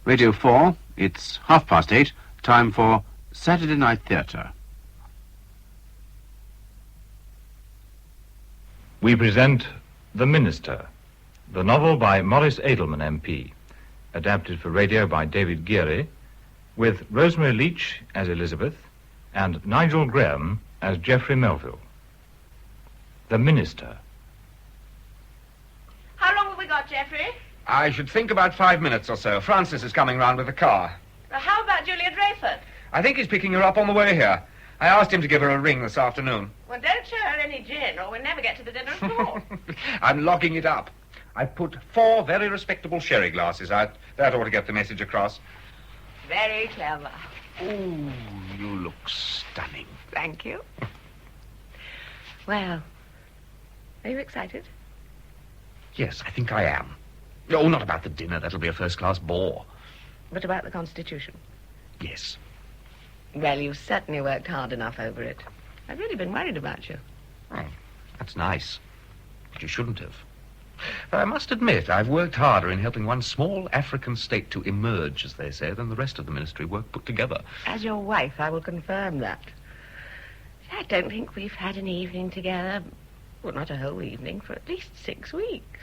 Radio 4, it's 8:30, time for Saturday Night Theatre. We present The Minister, the novel by Maurice Edelman MP, adapted for radio by David Gurion, with Rosemary Leach as Elizabeth and Nigel Graham as Geoffrey Melville. The Minister. How long have we got, Geoffrey? I should think about 5 minutes or so. Francis is coming round with the car. How about Julia Drayford? I think he's picking her up on the way here. I asked him to give her a ring this afternoon. Well, don't show her any gin, or we'll never get to the dinner at all. I'm locking it up. I've put 4 very respectable sherry glasses out. That ought to get the message across. Very clever. Ooh, you look stunning. Thank you. Well, are you excited? Yes, I think I am. Oh, not about the dinner. That'll be a first-class bore. But about the Constitution? Yes. Well, you've certainly worked hard enough over it. I've really been worried about you. Oh, that's nice. But you shouldn't have. But I must admit, I've worked harder in helping one small African state to emerge, as they say, than the rest of the ministry work put together. As your wife, I will confirm that. I don't think we've had an evening together, well, not a whole evening, for at least 6 weeks.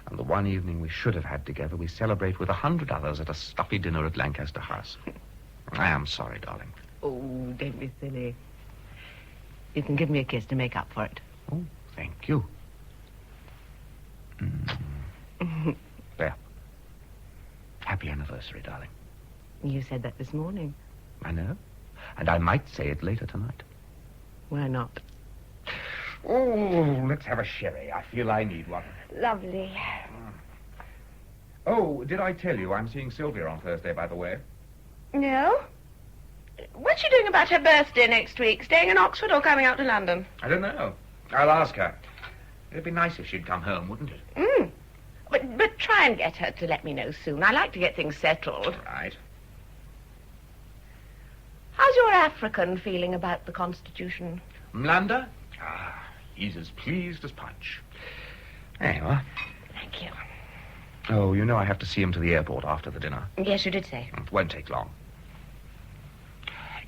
And the one evening we should have had together, we celebrate with 100 others at a stuffy dinner at Lancaster House. I am sorry, darling. Oh, don't be silly. You can give me a kiss to make up for it. Oh, thank you. There. Happy anniversary, darling. You said that this morning. I know. And I might say it later tonight. Why not? Oh, let's have a sherry. I feel I need one. Lovely. Oh, did I tell you I'm seeing Sylvia on Thursday, by the way? No? What's she doing about her birthday next week? Staying in Oxford or coming out to London? I don't know. I'll ask her. It'd be nice if she'd come home, wouldn't it? But try and get her to let me know soon. I like to get things settled. All right. How's your African feeling about the Constitution? Mlanda? He's as pleased as Punch. There you are. Thank you. Oh, you know I have to see him to the airport after the dinner. Yes, you did say. It won't take long.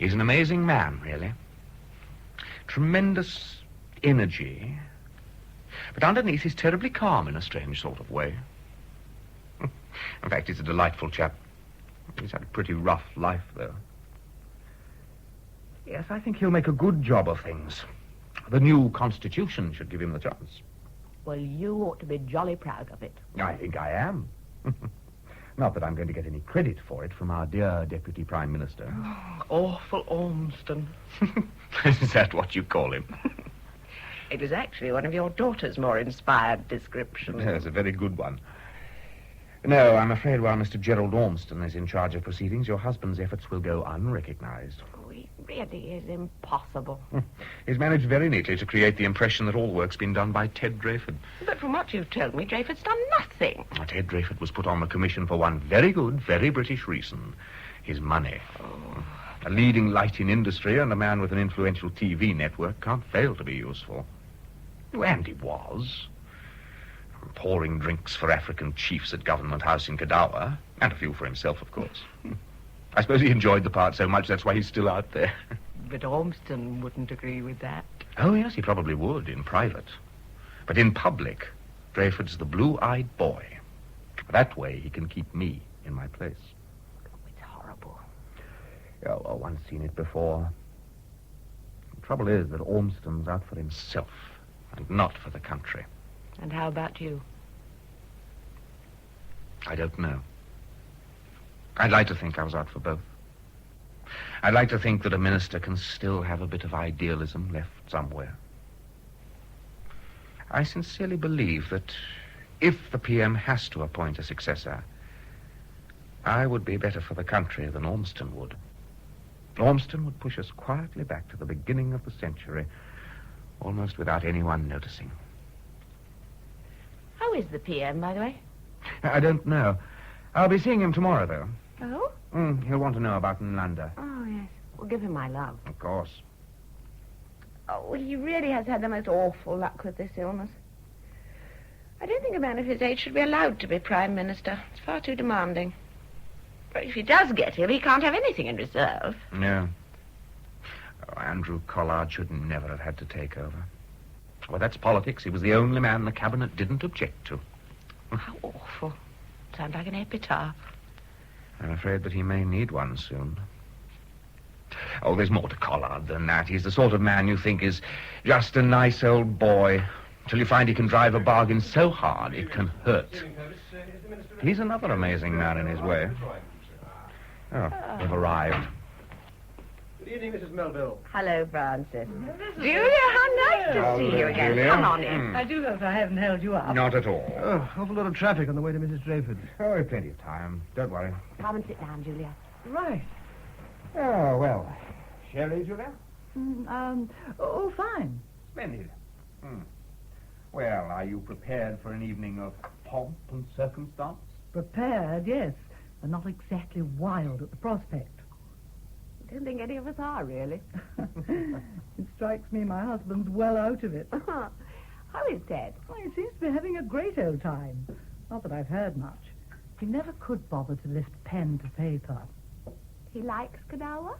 He's an amazing man, really. Tremendous energy. But underneath, he's terribly calm in a strange sort of way. In fact, he's a delightful chap. He's had a pretty rough life, though. Yes, I think he'll make a good job of things. The new Constitution should give him the chance. Well, you ought to be jolly proud of it. I think I am. Not that I'm going to get any credit for it from our dear Deputy Prime Minister. Awful Ormston. Is that what you call him? It was actually one of your daughter's more inspired descriptions. Yes, a very good one. No, I'm afraid while Mr. Gerald Ormston is in charge of proceedings, your husband's efforts will go unrecognized. Oh, it really is impossible. He's managed very neatly to create the impression that all work's been done by Ted Drayford. But from what you've told me, Drayford's done nothing. Ted Drayford was put on the commission for one very good, very British reason. His money. A leading light in industry and a man with an influential TV network can't fail to be useful. And he was. Pouring drinks for African chiefs at Government House in Kadawa, and a few for himself, of course. I suppose he enjoyed the part so much that's why he's still out there. But Ormston wouldn't agree with that. Oh, yes, he probably would, in private. But in public, Drayford's the blue-eyed boy. That way he can keep me in my place. Oh, it's horrible. Oh, well, one's seen it before. The trouble is that Ormston's out for himself, and not for the country. And how about you? I don't know. I'd like to think I was out for both. I'd like to think that a minister can still have a bit of idealism left somewhere. I sincerely believe that if the PM has to appoint a successor, I would be better for the country than Ormston would. Ormston would push us quietly back to the beginning of the century, almost without anyone noticing. How is the PM, by the way? I don't know. I'll be seeing him tomorrow, though. Oh? He'll want to know about Nlanda. Oh, yes. Well, give him my love. Of course. Oh, well, he really has had the most awful luck with this illness. I don't think a man of his age should be allowed to be Prime Minister. It's far too demanding. But if he does get him, he can't have anything in reserve. No. Oh, Andrew Collard should never have had to take over. Well, that's politics. He was the only man the cabinet didn't object to. How awful. Sounds like an epitaph. I'm afraid that he may need one soon. Oh, there's more to Collard than that. He's the sort of man you think is just a nice old boy, till you find he can drive a bargain so hard it can hurt. He's another amazing man in his way. Oh, they've arrived. Good evening, Mrs. Melville. Hello, Francis. Julia, how nice to see you again. Julia. Come on in. I do hope I haven't held you up. Not at all. Oh, awful lot of traffic on the way to Mrs. Drayford. Oh, we've plenty of time. Don't worry. Come and sit down, Julia. Right. Oh, well. Sherry, Julia? Oh, fine. Splendid. Well, are you prepared for an evening of pomp and circumstance? Prepared, yes, but not exactly wild at the prospect. I don't think any of us are, really. It strikes me my husband's well out of it. How is Ted? Well, he seems to be having a great old time. Not that I've heard much. He never could bother to lift pen to paper. He likes Kadawa?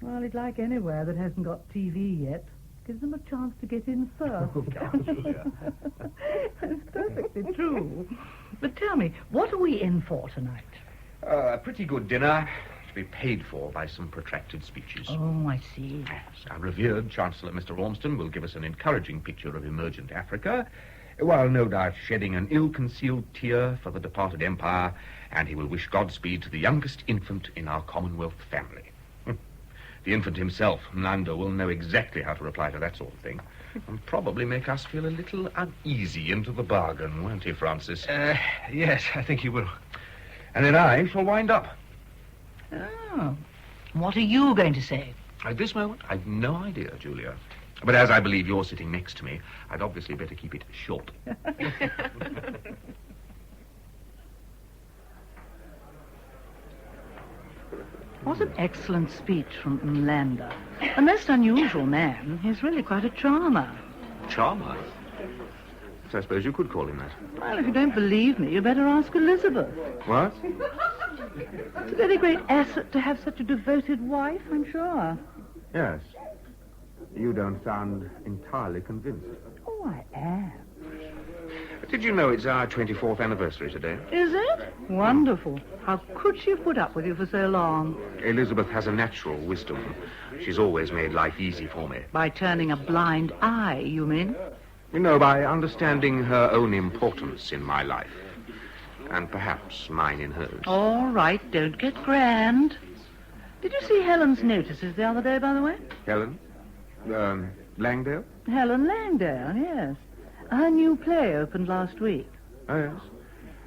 Well, he'd like anywhere that hasn't got TV yet. Gives them a chance to get in first. It's perfectly true. But tell me, what are we in for tonight? A pretty good dinner, to be paid for by some protracted speeches. Oh, I see. Yes, our revered Chancellor, Mr. Ormston, will give us an encouraging picture of emergent Africa, while no doubt shedding an ill-concealed tear for the departed empire, and he will wish Godspeed to the youngest infant in our Commonwealth family. The infant himself, Nando, will know exactly how to reply to that sort of thing, and probably make us feel a little uneasy into the bargain, won't he, Francis? Yes, I think he will. And then I shall wind up. Oh. What are you going to say? At this moment, I've no idea, Julia. But as I believe you're sitting next to me, I'd obviously better keep it short. What an excellent speech from Mlander. A most unusual man. He's really quite a charmer. Charmer? So I suppose you could call him that. Well, if you don't believe me, you better ask Elizabeth. What? It's a very great asset to have such a devoted wife, I'm sure. Yes. You don't sound entirely convinced. Oh, I am. Did you know it's our 24th anniversary today? Is it? Wonderful. How could she have put up with you for so long? Elizabeth has a natural wisdom. She's always made life easy for me. By turning a blind eye, you mean? You know, by understanding her own importance in my life. And perhaps mine in hers. All right, don't get grand. Did you see Helen's notices the other day, by the way? Helen? Langdale? Helen Langdale, yes. Her new play opened last week. Oh, yes.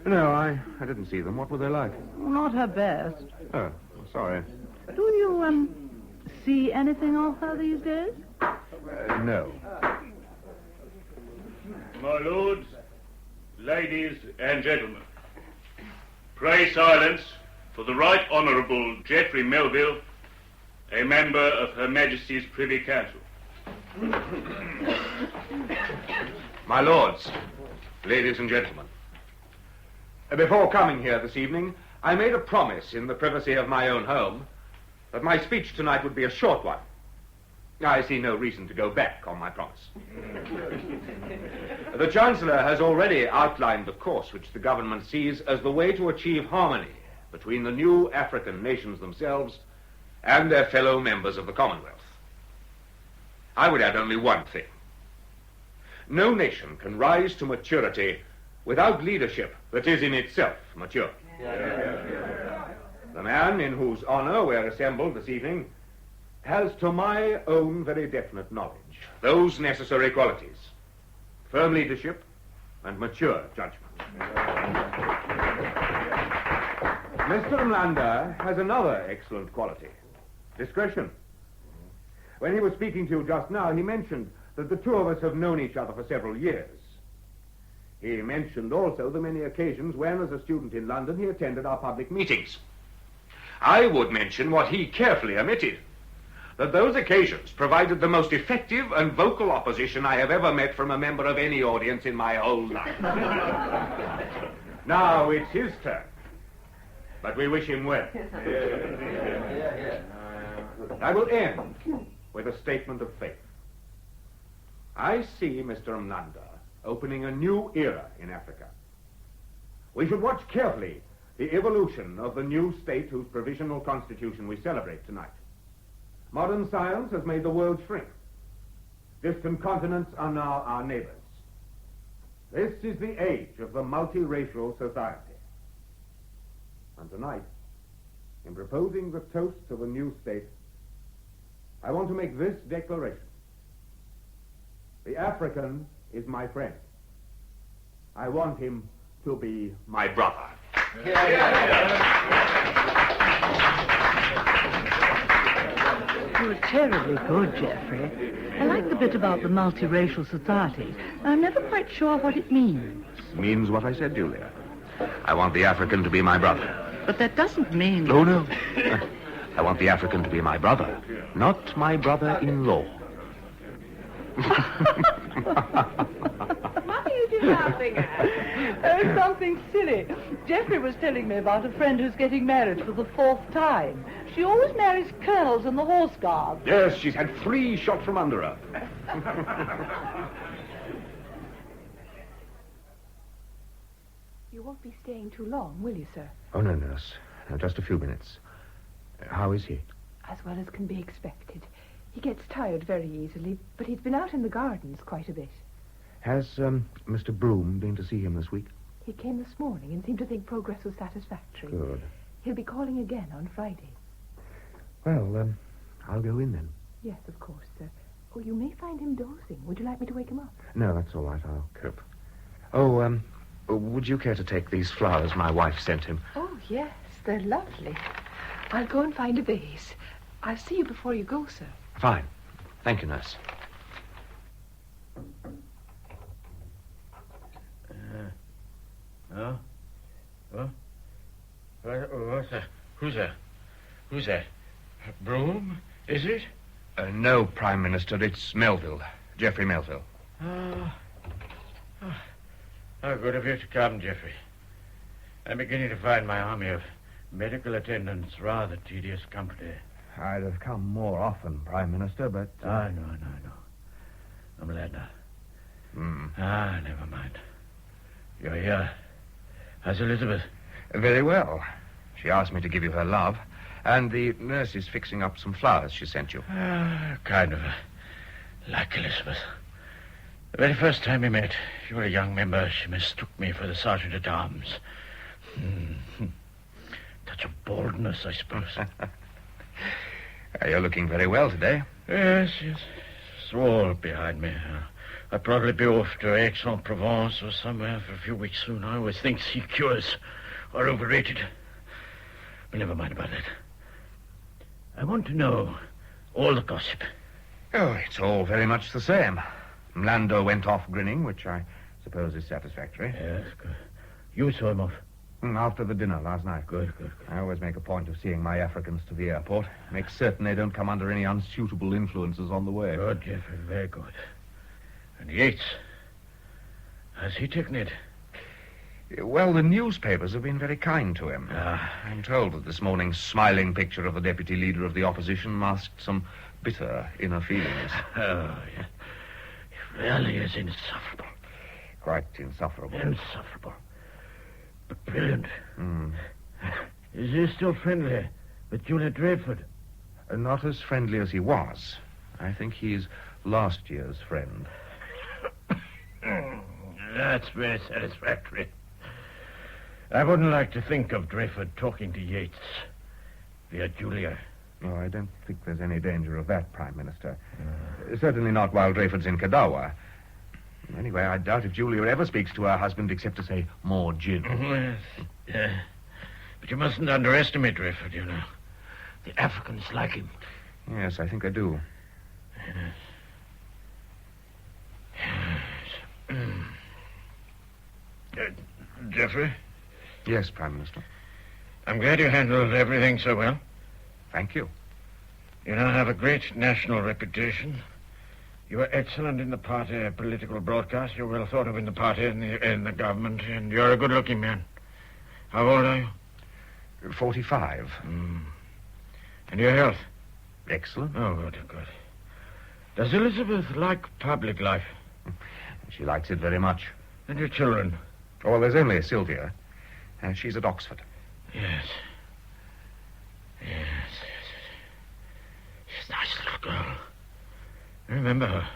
No, I didn't see them. What were they like? Not her best. Oh, sorry. Do you, see anything of her these days? No. My lords, ladies and gentlemen, pray silence for the Right Honourable Geoffrey Melville, a member of Her Majesty's Privy Council. My lords, ladies and gentlemen, before coming here this evening, I made a promise in the privacy of my own home that my speech tonight would be a short one. I see no reason to go back on my promise. The Chancellor has already outlined the course which the government sees as the way to achieve harmony between the new African nations themselves and their fellow members of the Commonwealth. I would add only one thing. No nation can rise to maturity without leadership that is in itself mature. The man in whose honor we're assembled this evening has, to my own very definite knowledge, those necessary qualities: firm leadership and mature judgment. Mr. Mlander has another excellent quality: discretion. When he was speaking to you just now, he mentioned that the two of us have known each other for several years. He mentioned also the many occasions when, as a student in London, he attended our public meetings. I would mention what he carefully omitted, that those occasions provided the most effective and vocal opposition I have ever met from a member of any audience in my whole life. Now it's his turn. but we wish him well. I will end with a statement of faith. I see Mr. Mlanda opening a new era in Africa. We should watch carefully the evolution of the new state whose provisional constitution we celebrate tonight. Modern science has made the world shrink. Distant continents are now our neighbors. This is the age of the multiracial society. And tonight, in proposing the toast of a new state, I want to make this declaration. The African is my friend. I want him to be my brother. You were terribly good, Geoffrey. I like the bit about the multiracial society. I'm never quite sure what it means. Means what I said, Julia. I want the African to be my brother. But that doesn't mean... Oh, no. I want the African to be my brother, not my brother-in-law. What are you laughing at? Oh, something silly. Geoffrey was telling me about a friend who's getting married for the 4th time. She always marries colonels in the horse guards. Yes, she's had 3 shot from under her. You won't be staying too long, will you, sir? Oh, no, nurse. No, just a few minutes. How is he? As well as can be expected. He gets tired very easily, but he's been out in the gardens quite a bit. Has Mr. Broom been to see him this week? He came this morning and seemed to think progress was satisfactory. Good. He'll be calling again on Friday. Well, I'll go in then. Yes, of course, sir. Oh, you may find him dozing. Would you like me to wake him up? No, that's all right. I'll cope. Oh, would you care to take these flowers my wife sent him? Oh, yes, they're lovely. I'll go and find a vase. I'll see you before you go, sir. Fine. Thank you, nurse. What's that? Who's that? Who's that? Broom, is it? No, Prime Minister. It's Melville. Geoffrey Melville. How good of you to come, Geoffrey. I'm beginning to find my army of medical attendants rather tedious company. I'd have come more often, Prime Minister, but... No. I'm glad now. Never mind. You're here. How's Elizabeth? Very well. She asked me to give you her love, and the nurse is fixing up some flowers she sent you. Kind of like Elizabeth. The very first time we met, you were a young member, she mistook me for the Sergeant-at-Arms. Touch of boldness, I suppose. You're looking very well today. Yes. It's all behind me. I'll probably be off to Aix-en-Provence or somewhere for a few weeks soon. I always think sea cures are overrated. But never mind about that. I want to know all the gossip. Oh, it's all very much the same. Mlando went off grinning, which I suppose is satisfactory. Yes, good. You saw him off? After the dinner last night. Good. I always make a point of seeing my Africans to the airport. Make certain they don't come under any unsuitable influences on the way. Good, Geoffrey, very good. And Yates, has he taken it? Well, the newspapers have been very kind to him. I'm told that this morning's smiling picture of the deputy leader of the opposition masked some bitter inner feelings. Oh, yeah. He really is insufferable. Quite insufferable. Insufferable. But brilliant. Is he still friendly with Julia Drayford? Not as friendly as he was. I think he's last year's friend. That's very satisfactory. I wouldn't like to think of Drayford talking to Yates via Julia. Oh, I don't think there's any danger of that, Prime Minister. Certainly not while Drayford's in Kadawa. Anyway, I doubt if Julia ever speaks to her husband except to say, more gin. Yes. Yeah. But you mustn't underestimate Drayford, you know. The Africans like him. Yes, I think I do. Geoffrey? Yes, Prime Minister. I'm glad you handled everything so well. Thank you. You now have a great national reputation. You were excellent in the party political broadcast. You're well thought of in the party and in the government, and you're a good-looking man. How old are you? 45. And your health? Excellent. Oh, good, good. Does Elizabeth like public life? She likes it very much. And your children? Oh, well, there's only Sylvia. She's at Oxford. Yes. Yes. She's a nice little girl. I remember her.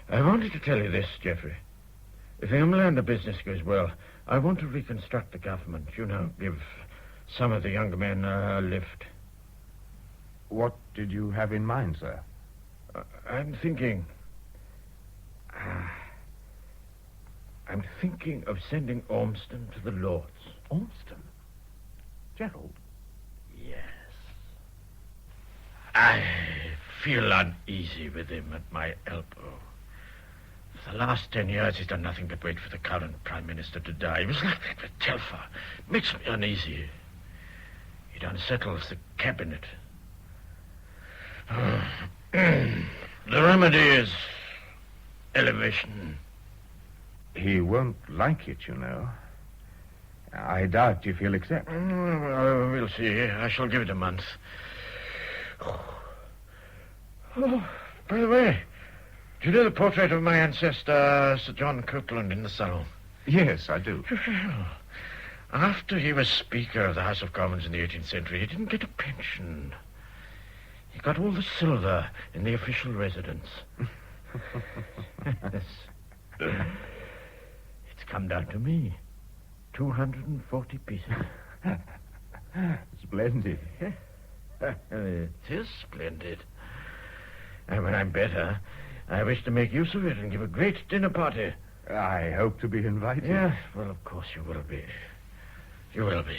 I wanted to tell you this, Geoffrey. If the Umlander business goes well, I want to reconstruct the government. You know, give some of the younger men a lift. What did you have in mind, sir? I'm thinking of sending Ormston to the Lords. Ormston? Gerald? Yes. I feel uneasy with him at my elbow. For the last 10 years, he's done nothing but wait for the current Prime Minister to die. He was like that with Telfer. It makes me uneasy. It unsettles the cabinet. The remedy is elevation. He won't like it, you know. I doubt if he'll accept. We'll see. I shall give it a month. Oh, by the way, do you know the portrait of my ancestor, Sir John Copeland, in the salon? Yes, I do. After he was Speaker of the House of Commons in the 18th century, he didn't get a pension. He got all the silver in the official residence. Yes. It's come down to me. 240 pieces. Splendid. It is splendid. And when I'm better, I wish to make use of it and give a great dinner party. I hope to be invited. Yes, well, of course you will be. You will be.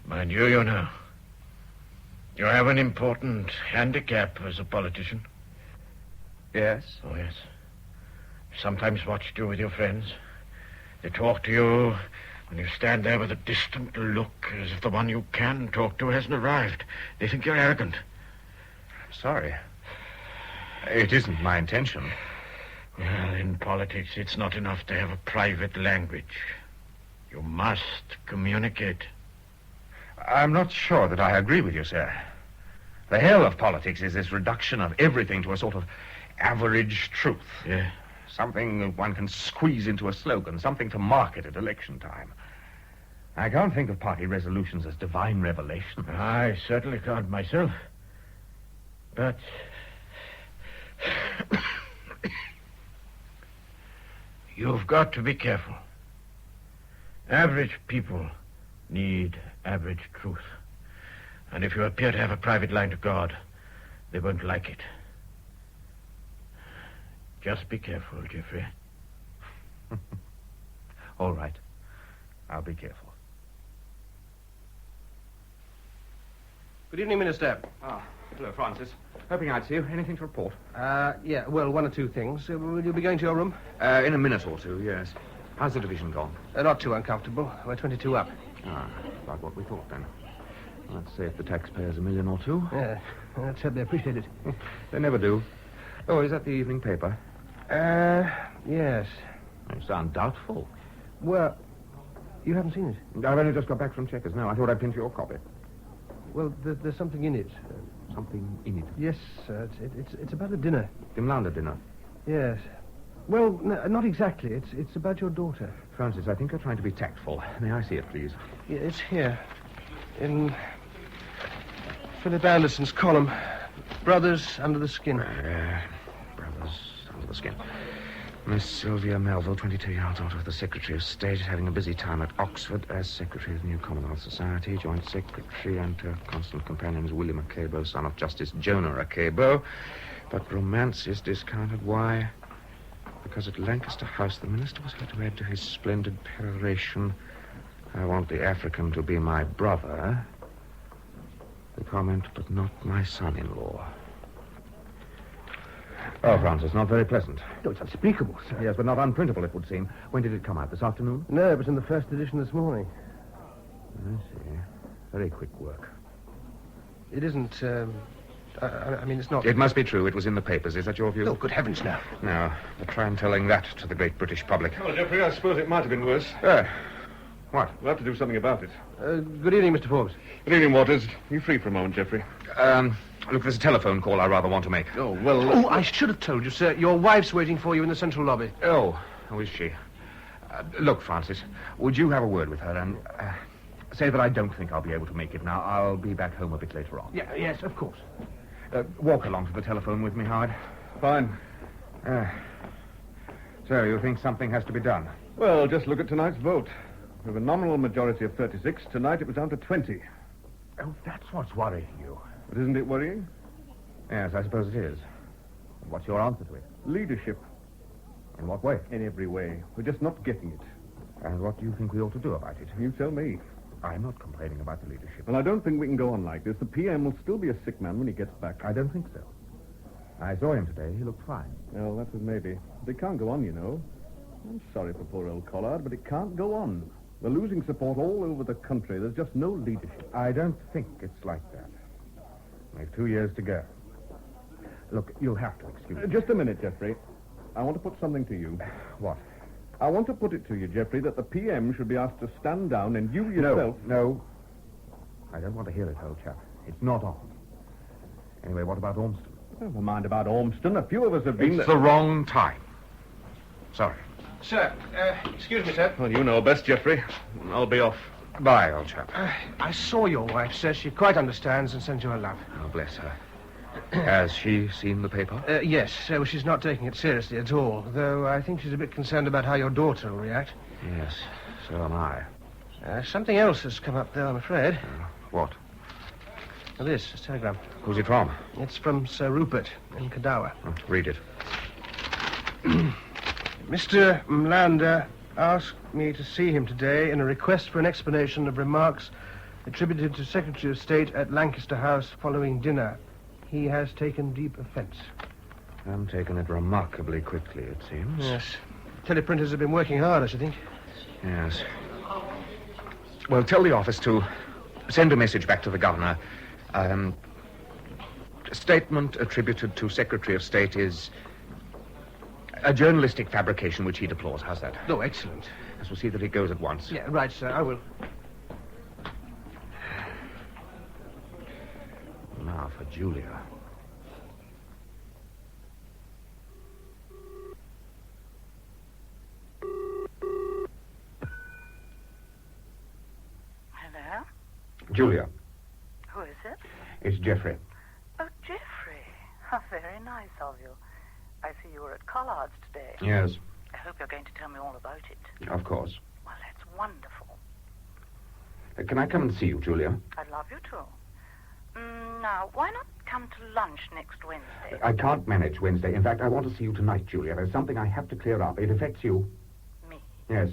Mind you, you know, you have an important handicap as a politician. Yes? Oh, yes. Sometimes watched you with your friends. They talk to you when you stand there with a distant look, as if the one you can talk to hasn't arrived. They think you're arrogant. I'm sorry. It isn't my intention. Well, in politics, it's not enough to have a private language. You must communicate. I'm not sure that I agree with you, sir. The hell of politics is this reduction of everything to a sort of average truth. Yeah. Something that one can squeeze into a slogan, something to market at election time. I can't think of party resolutions as divine revelation. I certainly can't myself. But you've got to be careful. Average people need average truth. And if you appear to have a private line to God, they won't like it. Just be careful, Geoffrey. All right. I'll be careful. Good evening, Minister. Hello, Francis. Hoping I'd see you. Anything to report? Yeah, well, one or two things. Will you be going to your room? In a minute or two, yes. How's the division gone? Not too uncomfortable. We're 22 up. About what we thought, then. Let's say if the taxpayers $1 million or two. Yeah, let's hope they appreciate it. They never do. Oh, is that the evening paper? Yes. You sound doubtful. Well, you haven't seen it? I've only just got back from Chequers now. I thought I'd pin to your copy. Well, there's something in it. Something in it? Yes, sir. It's about a dinner. Imlander dinner? Yes. Well, no, not exactly. It's about your daughter. Francis, I think you're trying to be tactful. May I see it, please? Yeah, it's here. In Philip Anderson's column. Brothers Under the Skin. Brothers Under the Skin. Miss Sylvia Melville, 22-year-old daughter of the Secretary of State, having a busy time at Oxford as Secretary of the New Commonwealth Society. Joint Secretary and her constant companion is William Acabo, son of Justice Jonah Acabo. But romance is discounted. Why? Because at Lancaster House, the minister was heard to add to his splendid peroration, "I want the African to be my brother." The comment, "but not my son-in-law." Oh, Francis, not very pleasant. No, it's unspeakable, sir. Yes, but not unprintable, it would seem. When did it come out? This afternoon? No, it was in the first edition this morning. I see. Very quick work. It isn't, I mean, it's not... It must be true. It was in the papers. Is that your view? Oh, good heavens, no. Now, but try and telling that to the great British public. Well, Geoffrey, I suppose it might have been worse. What? We'll have to do something about it. Good evening, Mr. Forbes. Good evening, Waters. You free for a moment, Geoffrey? Look, there's a telephone call I rather want to make. Oh, well... Oh, I should have told you, sir. Your wife's waiting for you in the central lobby. Oh, how is she? Look, Francis, would you have a word with her and say that I don't think I'll be able to make it now. I'll be back home a bit later on. Yeah, yes, of course. Walk along to the telephone with me, Howard. Fine. So, you think something has to be done? Well, just look at tonight's vote. With a nominal majority of 36, tonight it was down to 20. Oh, that's what's worrying you. But isn't it worrying? Yes, I suppose it is. What's your answer to it? Leadership. In what way? In every way. We're just not getting it. And what do you think we ought to do about it? You tell me. I'm not complaining about the leadership. Well, I don't think we can go on like this. The PM will still be a sick man when he gets back. I don't think so. I saw him today. He looked fine. Well, that's as maybe. They can't go on, you know. I'm sorry for poor old Collard, but it can't go on. We're losing support all over the country. There's just no leadership. I don't think it's like that. We've 2 years to go. Look, you'll have to excuse me. Just a minute, Geoffrey. I want to put something to you. What? I want to put it to you, Geoffrey, that the PM should be asked to stand down and you yourself... No. I don't want to hear it, old chap. It's not on. Anyway, what about Ormston? Never mind about Ormston. A few of us have been... It's the wrong time. Sorry. Sir, excuse me, sir. Well, you know best, Geoffrey. I'll be off. Bye, old chap. I saw your wife, sir. She quite understands and sends you her love. Oh, bless her. Has she seen the paper? Yes, so she's not taking it seriously at all, though I think she's a bit concerned about how your daughter will react. Yes, so am I. Something else has come up, though, I'm afraid. What? This telegram. Who's it from? It's from Sir Rupert in Kadawa. Read it. Mr. Mlander asked me to see him today in a request for an explanation of remarks attributed to Secretary of State at Lancaster House following dinner. He has taken deep offence. I'm taking it remarkably quickly, it seems. Yes. Teleprinters have been working hard, I should think. Yes. Well, tell the office to send a message back to the governor. A statement attributed to Secretary of State is a journalistic fabrication which he deplores. How's that? Oh, excellent. Yes, we'll see that it goes at once. Yeah, right, sir. I will. Now for Julia. Hello? Julia, Who is it? it's Geoffrey. Oh, Geoffrey. How very nice of you. I see you were at Collard's today. Yes, I hope you're going to tell me all about it. of course. Well, that's wonderful. Can I come and see you, Julia? I'd love you to. Now, why not come to lunch next Wednesday? I can't manage Wednesday. In fact, I want to see you tonight, Julia. There's something I have to clear up. It affects you. Me? Yes.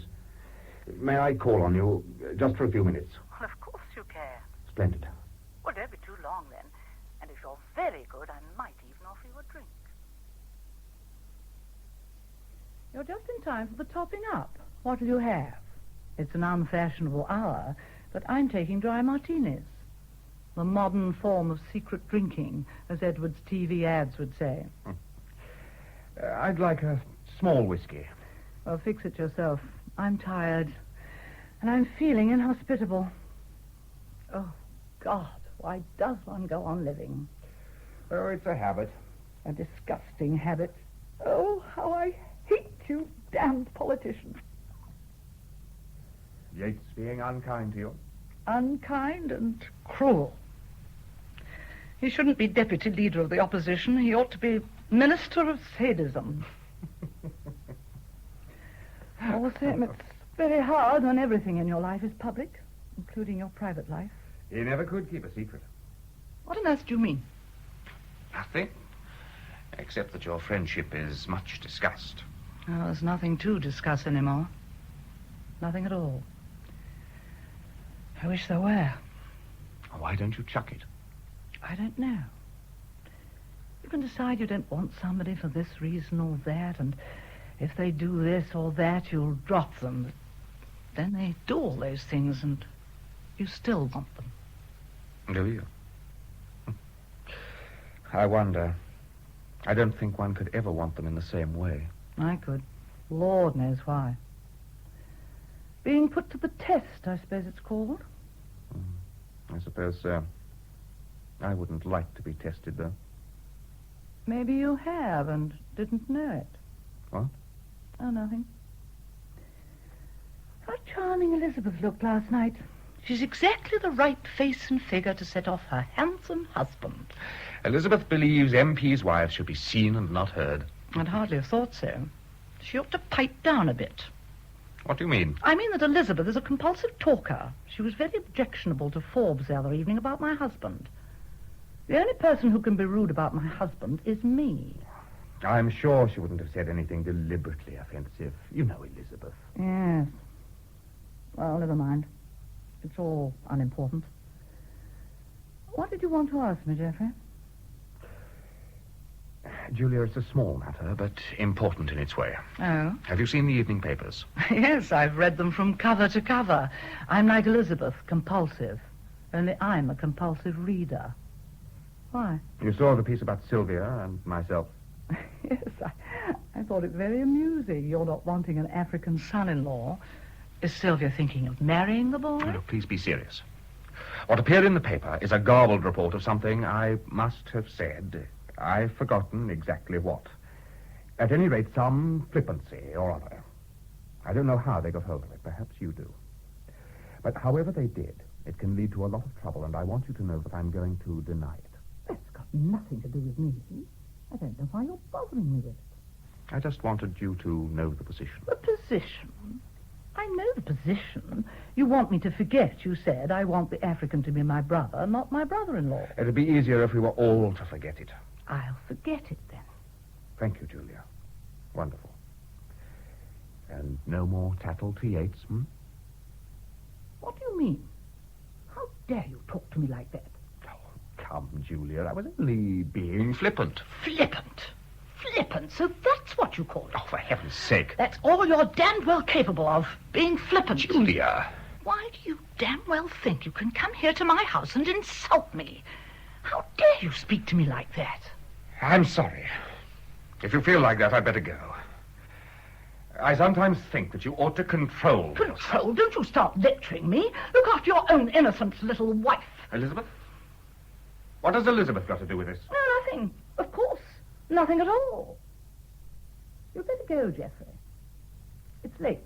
May I call on you just for a few minutes? Well, of course you can. Splendid. Well, don't be too long then. And if you're very good, I might even offer you a drink. You're just in time for the topping up. What'll you have? It's an unfashionable hour, but I'm taking dry martinis. The modern form of secret drinking, as Edward's TV ads would say. I'd like a small whiskey. Well, fix it yourself. I'm tired, and I'm feeling inhospitable. Oh, God, why does one go on living? Oh, it's a habit. A disgusting habit. Oh, how I hate you, damned politicians. Yates being unkind to you. Unkind and cruel. He shouldn't be deputy leader of the opposition. He ought to be minister of sadism. All the same, it's very hard when everything in your life is public, including your private life. You never could keep a secret. What on earth do you mean? Nothing. Except that your friendship is much discussed. Oh, there's nothing to discuss anymore. Nothing at all. I wish there were. Why don't you chuck it? I don't know. You can decide you don't want somebody for this reason or that, and if they do this or that, you'll drop them. But then they do all those things, and you still want them. Do you? I wonder. I don't think one could ever want them in the same way. I could. Lord knows why. Being put to the test, I suppose it's called. I suppose so. I wouldn't like to be tested, though. Maybe you have and didn't know it. What? Oh, nothing. How charming Elizabeth looked last night. She's exactly the right face and figure to set off her handsome husband. Elizabeth believes MPs' wives should be seen and not heard. I'd hardly have thought so. She ought to pipe down a bit. What do you mean? I mean that Elizabeth is a compulsive talker. She was very objectionable to Forbes the other evening about my husband. The only person who can be rude about my husband is me. I'm sure she wouldn't have said anything deliberately offensive. You know Elizabeth. Yes. Well, never mind. It's all unimportant. What did you want to ask me, Geoffrey? Julia, it's a small matter, but important in its way. Oh? Have you seen the evening papers? Yes, I've read them from cover to cover. I'm like Elizabeth, compulsive. Only I'm a compulsive reader. Why? You saw the piece about Sylvia and myself. Yes, I thought it very amusing. You're not wanting an African son-in-law. Is Sylvia thinking of marrying the boy? Look, please be serious. What appeared in the paper is a garbled report of something I must have said. I've forgotten exactly what. At any rate, some flippancy or other. I don't know how they got hold of it. Perhaps you do. But however they did, it can lead to a lot of trouble, and I want you to know that I'm going to deny it. That's got nothing to do with me. I don't know why you're bothering me with it. I just wanted you to know the position. The position? I know the position. You want me to forget, you said. I want the African to be my brother, not my brother-in-law. It'd be easier if we were all to forget it. I'll forget it, then. Thank you, Julia. Wonderful. And no more tattle to Yates, hmm? What do you mean? How dare you talk to me like that? Oh, come, Julia. I was only being flippant. Flippant? Flippant? So that's what you call it? Oh, for heaven's sake. That's all you're damned well capable of, being flippant. Julia. Why do you damn well think you can come here to my house and insult me? How dare you speak to me like that? I'm sorry. If you feel like that, I'd better go. I sometimes think that you ought to control. Control? Don't you start lecturing me. Look after your own innocent little wife. Elizabeth? What has Elizabeth got to do with this? No, nothing. Of course. Nothing at all. You'd better go, Geoffrey. It's late.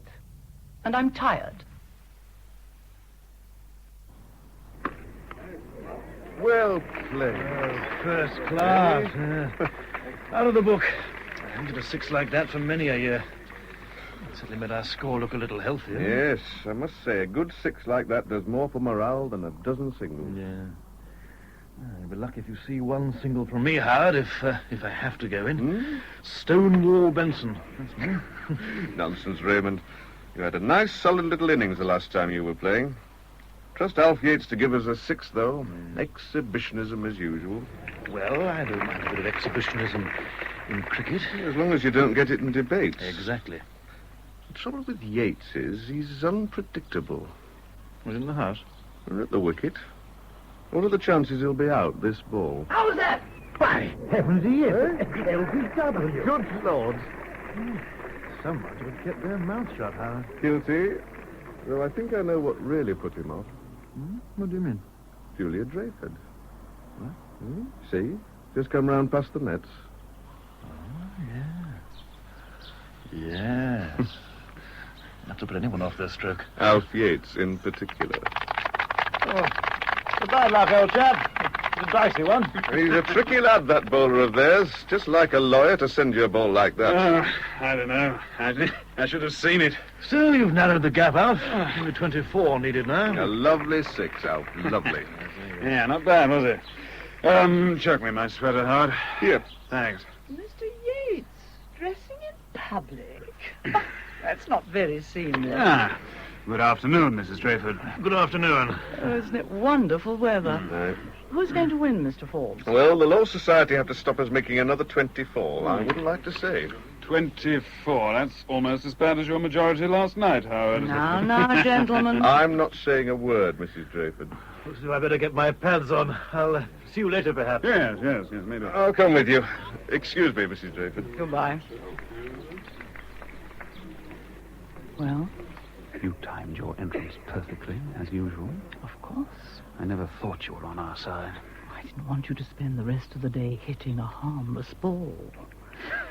And I'm tired. Well played. Oh, first class. Out of the book. I haven't get a 6 like that for many a year. It certainly made our score look a little healthier. Yes, I must say, a good 6 like that does more for morale than a dozen singles. Yeah. You'll be lucky if you see one single from me, Howard, if I have to go in. Stonewall Benson. That's me. Nonsense, Raymond. You had a nice, solid little innings the last time you were playing. Trust Alf Yates to give us a 6, though. Exhibitionism as usual. Well, I don't mind a bit of exhibitionism in cricket. As long as you don't get it in debates. Exactly. The trouble with Yates is he's unpredictable. Was in the house? We're at the wicket. What are the chances he'll be out this ball? How was that? Why, heavens he is. LBW. Good Lord. Someone would kept their mouth shut, Howard. Guilty. Though I think I know what really put him off. What do you mean? Julia Drayford. What? See? Just come round past the nets. Yes. Not to put anyone off their stroke. Alf Yates in particular. Oh, bad luck, old chap. It's a dicey one. He's a tricky lad, that bowler of theirs. Just like a lawyer to send you a ball like that. I don't know. I should have seen it. So you've narrowed the gap, Alf. Only 24 needed now. A lovely 6, Alf. Lovely. Yeah, not bad, was it? Chuck me my sweater, Howard. Here. Thanks. Mr. Yates, dressing in public. That's not very seemly. Good afternoon, Mrs. Drayford. Good afternoon. Oh, isn't it wonderful weather? No. Who's going to win, Mr. Forbes? Well, the Law Society have to stop us making another 24. I wouldn't like to say. 24. That's almost as bad as your majority last night, Howard. Now, gentlemen. I'm not saying a word, Mrs. Drayford. So I better get my pads on. I'll see you later, perhaps. Yes, maybe. I'll come with you. Excuse me, Mrs. Drayford. Goodbye. Well, You timed your entrance perfectly, as usual. Of course. I never thought you were on our side. I didn't want you to spend the rest of the day hitting a harmless ball.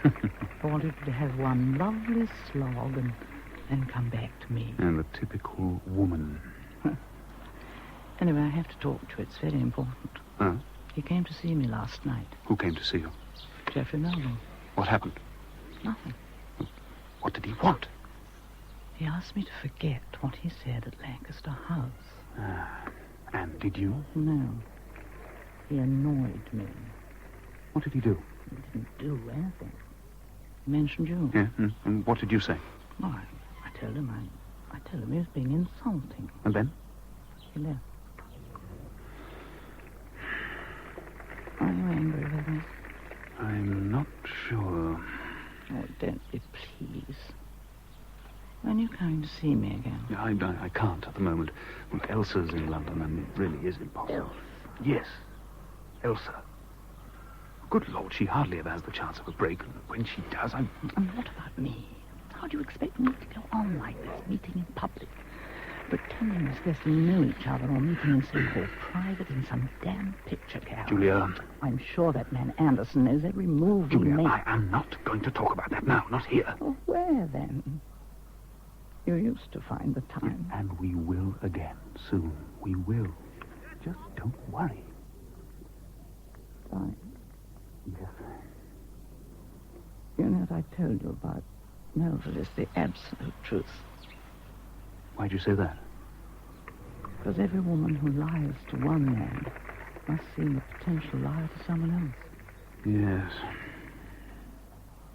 I wanted you to have one lovely slog and then come back to me. And the typical woman. Anyway, I have to talk to you. It's very important. Huh? He came to see me last night. Who came to see you? Geoffrey Melville. What happened? Nothing. What did he want? He asked me to forget what he said at Lancaster House. And did you? No. He annoyed me. What did he do? He didn't do anything. He mentioned you. Yeah? And what did you say? Oh, I told him he was being insulting. And then? He left. Are you angry with me? I'm not sure. Oh, don't be, please. When are you coming to see me again? I can't at the moment. Look, Elsa's in London, and it really is impossible. Elsa? Yes, Elsa. Good Lord, she hardly ever has the chance of a break, and when she does, And what about me? How do you expect me to go on like this, meeting in public? Pretending as if we knew each other, or meeting in so-called private in some damn picture gallery. Julia. I'm sure that man Anderson knows every move we Julia, make. I am not going to talk about that now, not here. Well, where then? You used to find the time. And we will again, soon. We will. Just don't worry. Fine. Yes. You know what I told you about Melville is the absolute truth. Why'd you say that? Because every woman who lies to one man must seem a potential liar to someone else. Yes.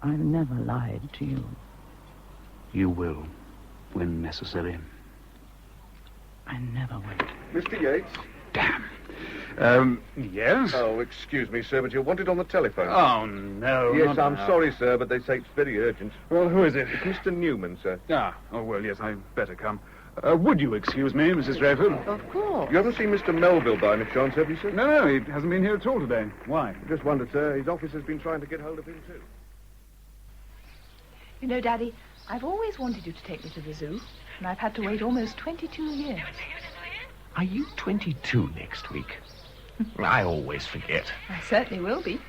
I've never lied to you. You will, when necessary. I never will. Mr. Yates? Damn. Yes? Oh, excuse me, sir, but you're wanted on the telephone. Oh, no. Yes, I'm sorry, sir, but they say it's very urgent. Well, who is it? It's Mr. Newman, sir. Oh, well, yes, I'd better come. Would you excuse me, Mrs. Dreyfus? Of course. You haven't seen Mr. Melville by any chance, have you, sir? No, he hasn't been here at all today. Why? Just wondered, sir. His office has been trying to get hold of him, too. You know, Daddy, I've always wanted you to take me to the zoo, and I've had to wait almost 22 years. Are you 22 next week? I always forget. I certainly will be.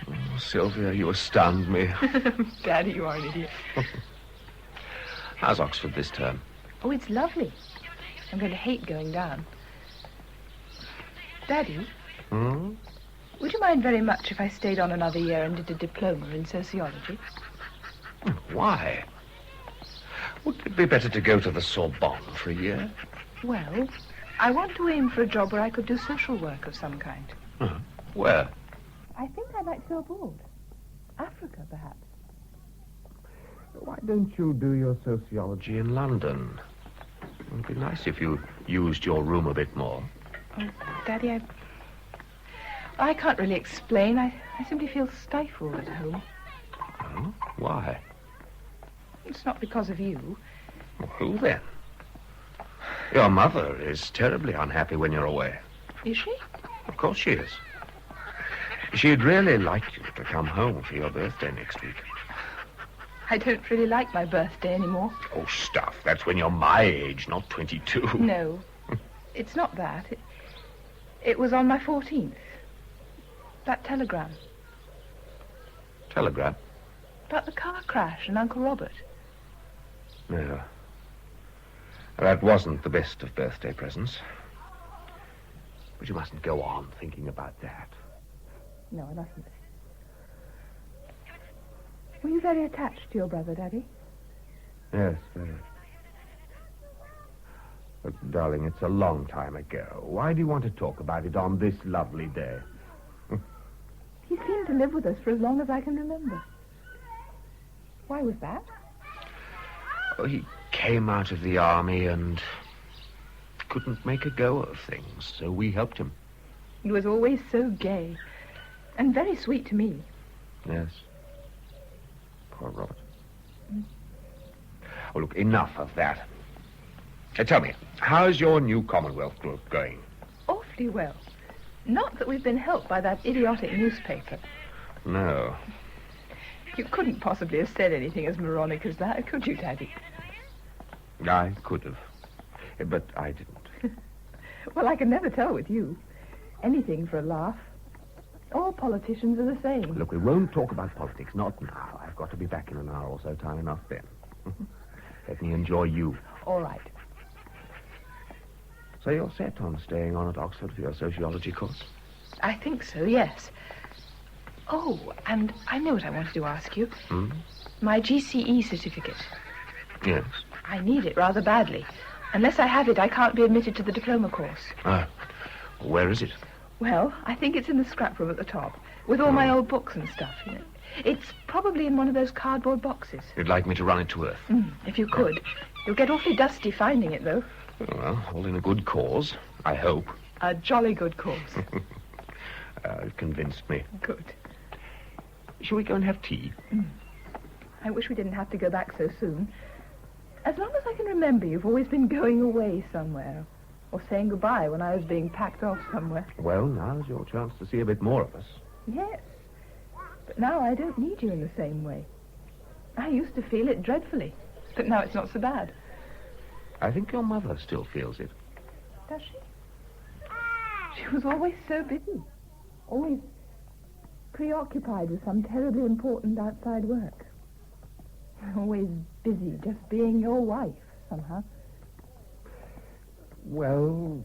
Oh, Sylvia, you astound me. Daddy, you are an idiot. How's Oxford this term? Oh, it's lovely. I'm going to hate going down. Daddy, would you mind very much if I stayed on another year and did a diploma in sociology? Why? Wouldn't it be better to go to the Sorbonne for a year? Well, I want to aim for a job where I could do social work of some kind. Where? I think I'd like to go abroad. Africa, perhaps. Why don't you do your sociology in London? It would be nice if you used your room a bit more. Oh, Daddy, I can't really explain. I simply feel stifled at home. Oh? Why? It's not because of you. Well, who then? Your mother is terribly unhappy when you're away. Is she? Of course she is. She'd really like you to come home for your birthday next week. I don't really like my birthday anymore. Oh, stuff. That's when you're my age, not 22. No, it's not that. It was on my 14th. That telegram. Telegram? About the car crash and Uncle Robert. No. That wasn't the best of birthday presents. But you mustn't go on thinking about that. No, I mustn't. Were you very attached to your brother, Daddy? Yes, very. But, darling, it's a long time ago. Why do you want to talk about it on this lovely day? He seemed to live with us for as long as I can remember. Why was that? Oh, he came out of the army and couldn't make a go of things, so we helped him. He was always so gay and very sweet to me. Yes. Poor Robert. Oh, look, enough of that. Tell me, how's your new Commonwealth group going? Awfully well. Not that we've been helped by that idiotic newspaper. No. You couldn't possibly have said anything as moronic as that, could you, Daddy? I could have. But I didn't. Well, I can never tell with you. Anything for a laugh. All politicians are the same. Look, we won't talk about politics, not now. I've got to be back in an hour or so, time enough then. Let me enjoy you. All right. So you're set on staying on at Oxford for your sociology course? I think so, yes. Oh, and I know what I wanted to ask you. My GCE certificate. Yes. I need it rather badly. Unless I have it, I can't be admitted to the diploma course. Where is it? Well, I think it's in the scrap room at the top, with all my old books and stuff, you know. It's probably in one of those cardboard boxes. You'd like me to run it to earth? If you could. You'll get awfully dusty finding it, though. Well, all in a good cause, I hope. A jolly good cause. It convinced me. Good. Shall we go and have tea? I wish we didn't have to go back so soon. As long as I can remember, you've always been going away somewhere, or saying goodbye when I was being packed off somewhere. Well, now's your chance to see a bit more of us. Yes. But now I don't need you in the same way. I used to feel it dreadfully, but now it's not so bad. I think your mother still feels it. Does she? She was always so busy. Always preoccupied with some terribly important outside work. Always busy just being your wife, somehow. Well,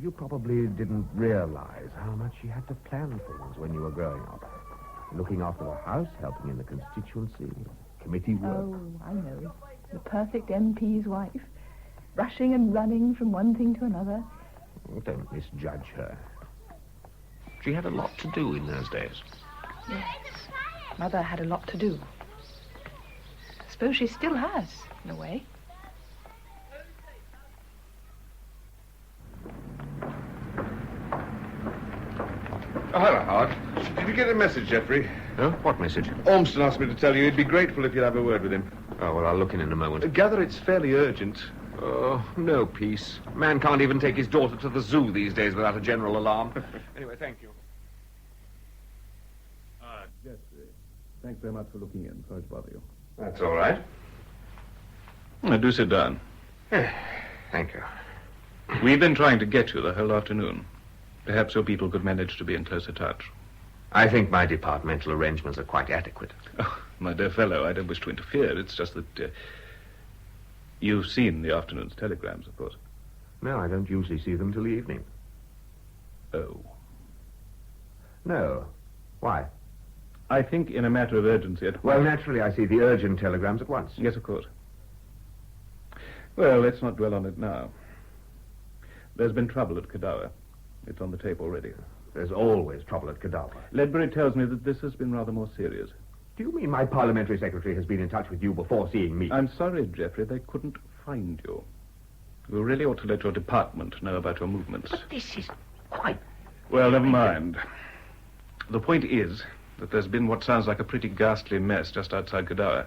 you probably didn't realize how much she had to plan for things when you were growing up. Looking after the house, helping in the constituency, committee work. Oh, I know. The perfect MP's wife. Rushing and running from one thing to another. Don't misjudge her. She had a lot to do in those days. Yes. Mother had a lot to do. I suppose she still has, in a way. Oh, hello, Howard. Did you get a message, Geoffrey? Oh, what message? Ormston asked me to tell you he'd be grateful if you'd have a word with him. Oh, well, I'll look in a moment. Gather it's fairly urgent. Oh, no peace. Man can't even take his daughter to the zoo these days without a general alarm. Anyway, thank you. Geoffrey, thanks very much for looking in. Sorry to bother you. That's all right. Do sit down. Thank you. We've been trying to get you the whole afternoon. Perhaps your people could manage to be in closer touch. I think my departmental arrangements are quite adequate. Oh, my dear fellow, I don't wish to interfere. It's just that you've seen the afternoon's telegrams, of course. No, I don't usually see them till the evening. Oh. No. Why? I think in a matter of urgency at Well, naturally, I see the urgent telegrams at once. Yes, of course. Well, let's not dwell on it now. There's been trouble at Kadawa. It's on the tape already. There's always trouble at Kadawa. Ledbury tells me that this has been rather more serious. Do you mean my parliamentary secretary has been in touch with you before seeing me? I'm sorry, Geoffrey, they couldn't find you. You really ought to let your department know about your movements. But this is quite... Well, never mind. The point is that there's been what sounds like a pretty ghastly mess just outside Kadawa.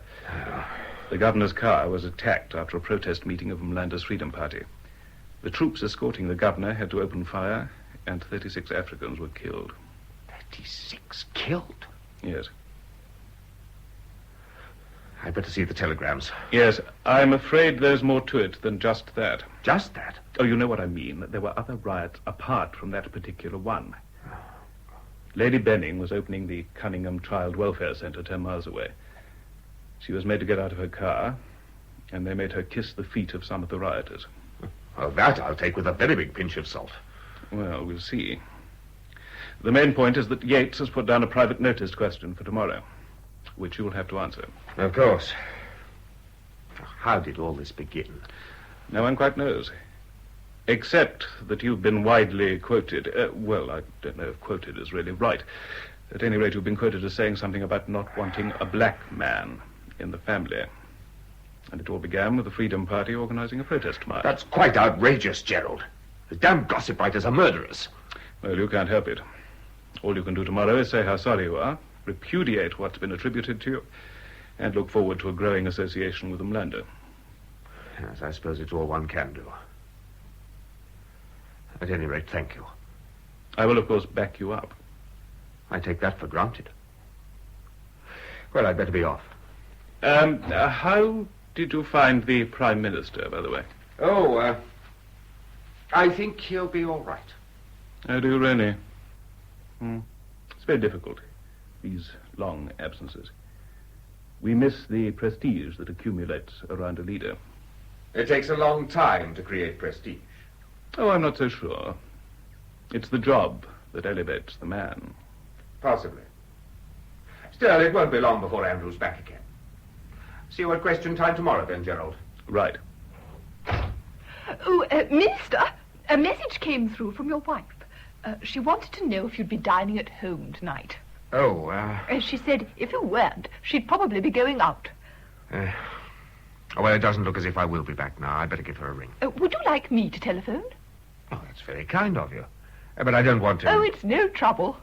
The governor's car was attacked after a protest meeting of Mlanda's Freedom Party. The troops escorting the governor had to open fire, and 36 Africans were killed. 36 killed? Yes. I'd better see the telegrams. Yes, I'm afraid there's more to it than just that. Just that? Oh, you know what I mean. There were other riots apart from that particular one. Lady Benning was opening the Cunningham Child Welfare Centre 10 miles away. She was made to get out of her car, and they made her kiss the feet of some of the rioters. Well, that I'll take with a very big pinch of salt. Well, we'll see. The main point is that Yates has put down a private notice question for tomorrow, which you'll have to answer. Of course. How did all this begin? No one quite knows. Except that you've been widely quoted. Well, I don't know if quoted is really right. At any rate, you've been quoted as saying something about not wanting a black man in the family. And it all began with the Freedom Party organizing a protest march. That's quite outrageous, Gerald. The damn gossip writers are murderers. Well, you can't help it. All you can do tomorrow is say how sorry you are, repudiate what's been attributed to you, and look forward to a growing association with Mlanda. Yes, I suppose it's all one can do. At any rate, thank you. I will, of course, back you up. I take that for granted. Well, I'd better be off. How did you find the Prime Minister, by the way? Oh, I think he'll be all right. Oh, do you really? It's very difficult, these long absences. We miss the prestige that accumulates around a leader. It takes a long time to create prestige. Oh, I'm not so sure. It's the job that elevates the man. Possibly. Still, it won't be long before Andrew's back again. See you at question time tomorrow, then, Gerald. Right. Oh, Minister, a message came through from your wife. She wanted to know if you'd be dining at home tonight. Oh, She said if you weren't, she'd probably be going out. Well, it doesn't look as if I will be back now. I'd better give her a ring. Would you like me to telephone? Oh, that's very kind of you. But I don't want to... Oh, it's no trouble.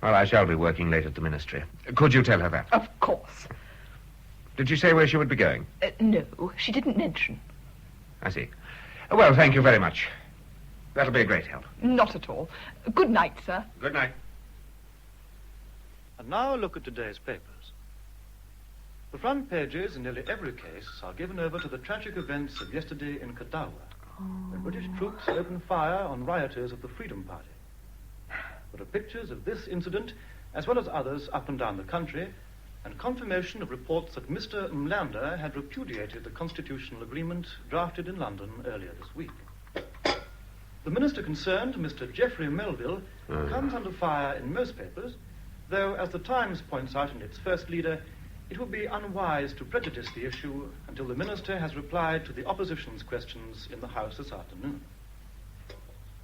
Well, I shall be working late at the ministry. Could you tell her that? Of course. Did she say where she would be going? No, she didn't mention. I see. Well, thank you very much. That'll be a great help. Not at all. Good night, sir. Good night. And now look at today's papers. The front pages in nearly every case are given over to the tragic events of yesterday in Kadawa, when British troops opened fire on rioters of the Freedom Party. There are pictures of this incident, as well as others up and down the country, and confirmation of reports that Mr. Mlander had repudiated the constitutional agreement drafted in London earlier this week. The minister concerned, Mr. Geoffrey Melville, comes under fire in most papers, though, as the Times points out in its first leader, it would be unwise to prejudice the issue until the minister has replied to the opposition's questions in the House this afternoon.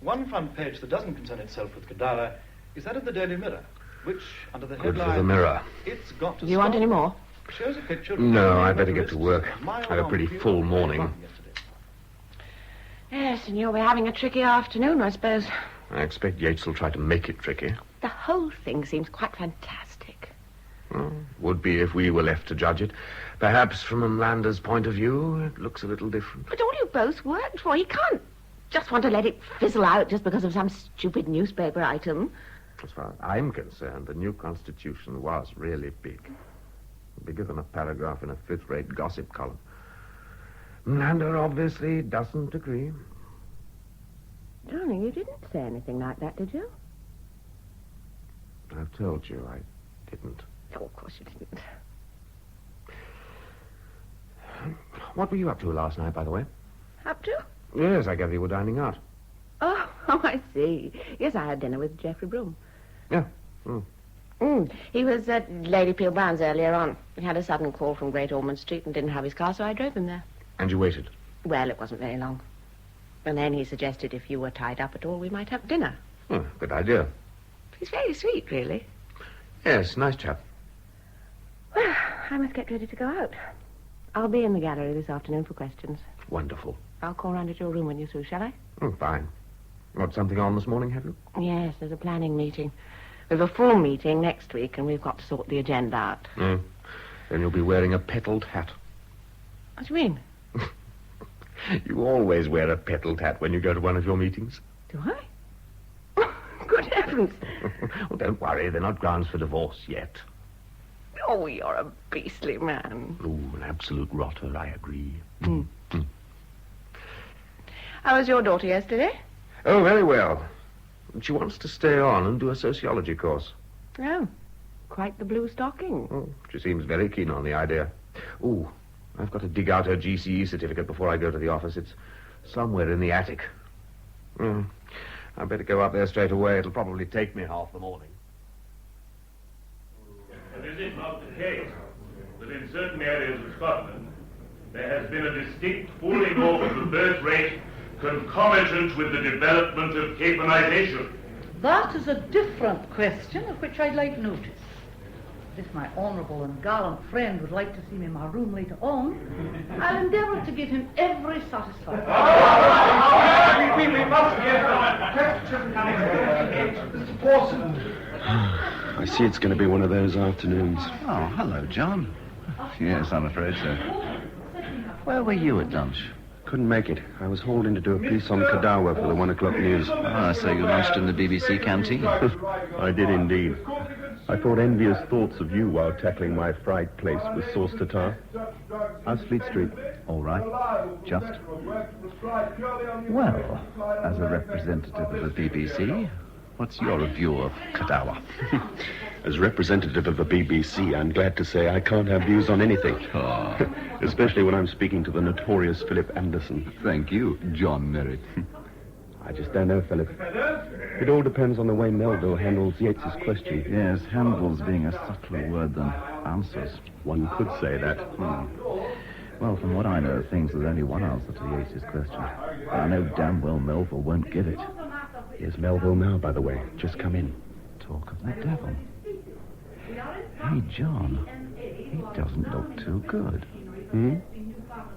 One front page that doesn't concern itself with Kadawa is that of the Daily Mirror, which, under the Good headline... for the Mirror. It's got to Do you want any more? shows a picture of... No, I'd better get to work. I had a pretty full morning. Yes, and you'll be having a tricky afternoon, I suppose. I expect Yates will try to make it tricky. The whole thing seems quite fantastic. Well, would be if we were left to judge it. Perhaps from Mlander's point of view, it looks a little different. But all you both worked for, you can't just want to let it fizzle out just because of some stupid newspaper item. As far as I'm concerned, the new Constitution was really big. Bigger than a paragraph in a fifth-rate gossip column. Mlander obviously doesn't agree. Darling, you didn't say anything like that, did you? I've told you I didn't. Oh, of course you didn't. What were you up to last night, by the way? Up to? Yes, I gather you were dining out. Oh, I see. Yes, I had dinner with Geoffrey Broome. Yeah. He was at Lady Peel Brown's earlier on. He had a sudden call from Great Ormond Street and didn't have his car, so I drove him there. And you waited? Well, it wasn't very long. And then he suggested if you were tied up at all, we might have dinner. Oh, good idea. He's very sweet, really. Yes, nice chap. Well, I must get ready to go out. I'll be in the gallery this afternoon for questions. Wonderful. I'll call round at your room when you're through, shall I? Fine. Got something on this morning, have you? Yes, there's a planning meeting. We've a full meeting next week, and we've got to sort the agenda out. Then you'll be wearing a petalled hat. What do you mean? You always wear a petalled hat when you go to one of your meetings. Do I? Good heavens. Well, don't worry. They're not grounds for divorce yet. Oh, you're a beastly man. Oh, an absolute rotter, I agree. How was your daughter yesterday? Oh, very well. She wants to stay on and do a sociology course. Oh, quite the blue stocking. Oh, she seems very keen on the idea. Oh, I've got to dig out her GCE certificate before I go to the office. It's somewhere in the attic. I better go up there straight away. It'll probably take me half the morning. And is it not the case that in certain areas of Scotland there has been a distinct falling off of the birth rate concomitant with the development of caponization? That is a different question of which I'd like notice. If my honourable and gallant friend would like to see me in my room later on, I'll endeavour to give him every satisfaction. We must get a question. Mr. Pawson. I see it's going to be one of those afternoons. Oh, hello, John. Yes, I'm afraid so. Where were you at lunch? Couldn't make it. I was hauled in to do a piece on Kadawa for the 1 o'clock news. Ah, so you lunched in the BBC canteen? I did indeed. I thought envious thoughts of you while tackling my fried place with sauce tartare. How's Fleet Street? All right. Just. Well, as a representative of the BBC, what's your view of Kadawa? As representative of the BBC, I'm glad to say I can't have views on anything. Oh. Especially when I'm speaking to the notorious Philip Anderson. Thank you, John Merritt. I just don't know, Philip. It all depends on the way Melville handles Yates's question. Yes, handles being a subtler word than answers. One could say that. Well, from what I know of things, there's only one answer to Yates's question. I know damn well Melville won't give it. Here's Melville now, by the way. Just come in. Talk of the devil. Hey, John, he doesn't look too good.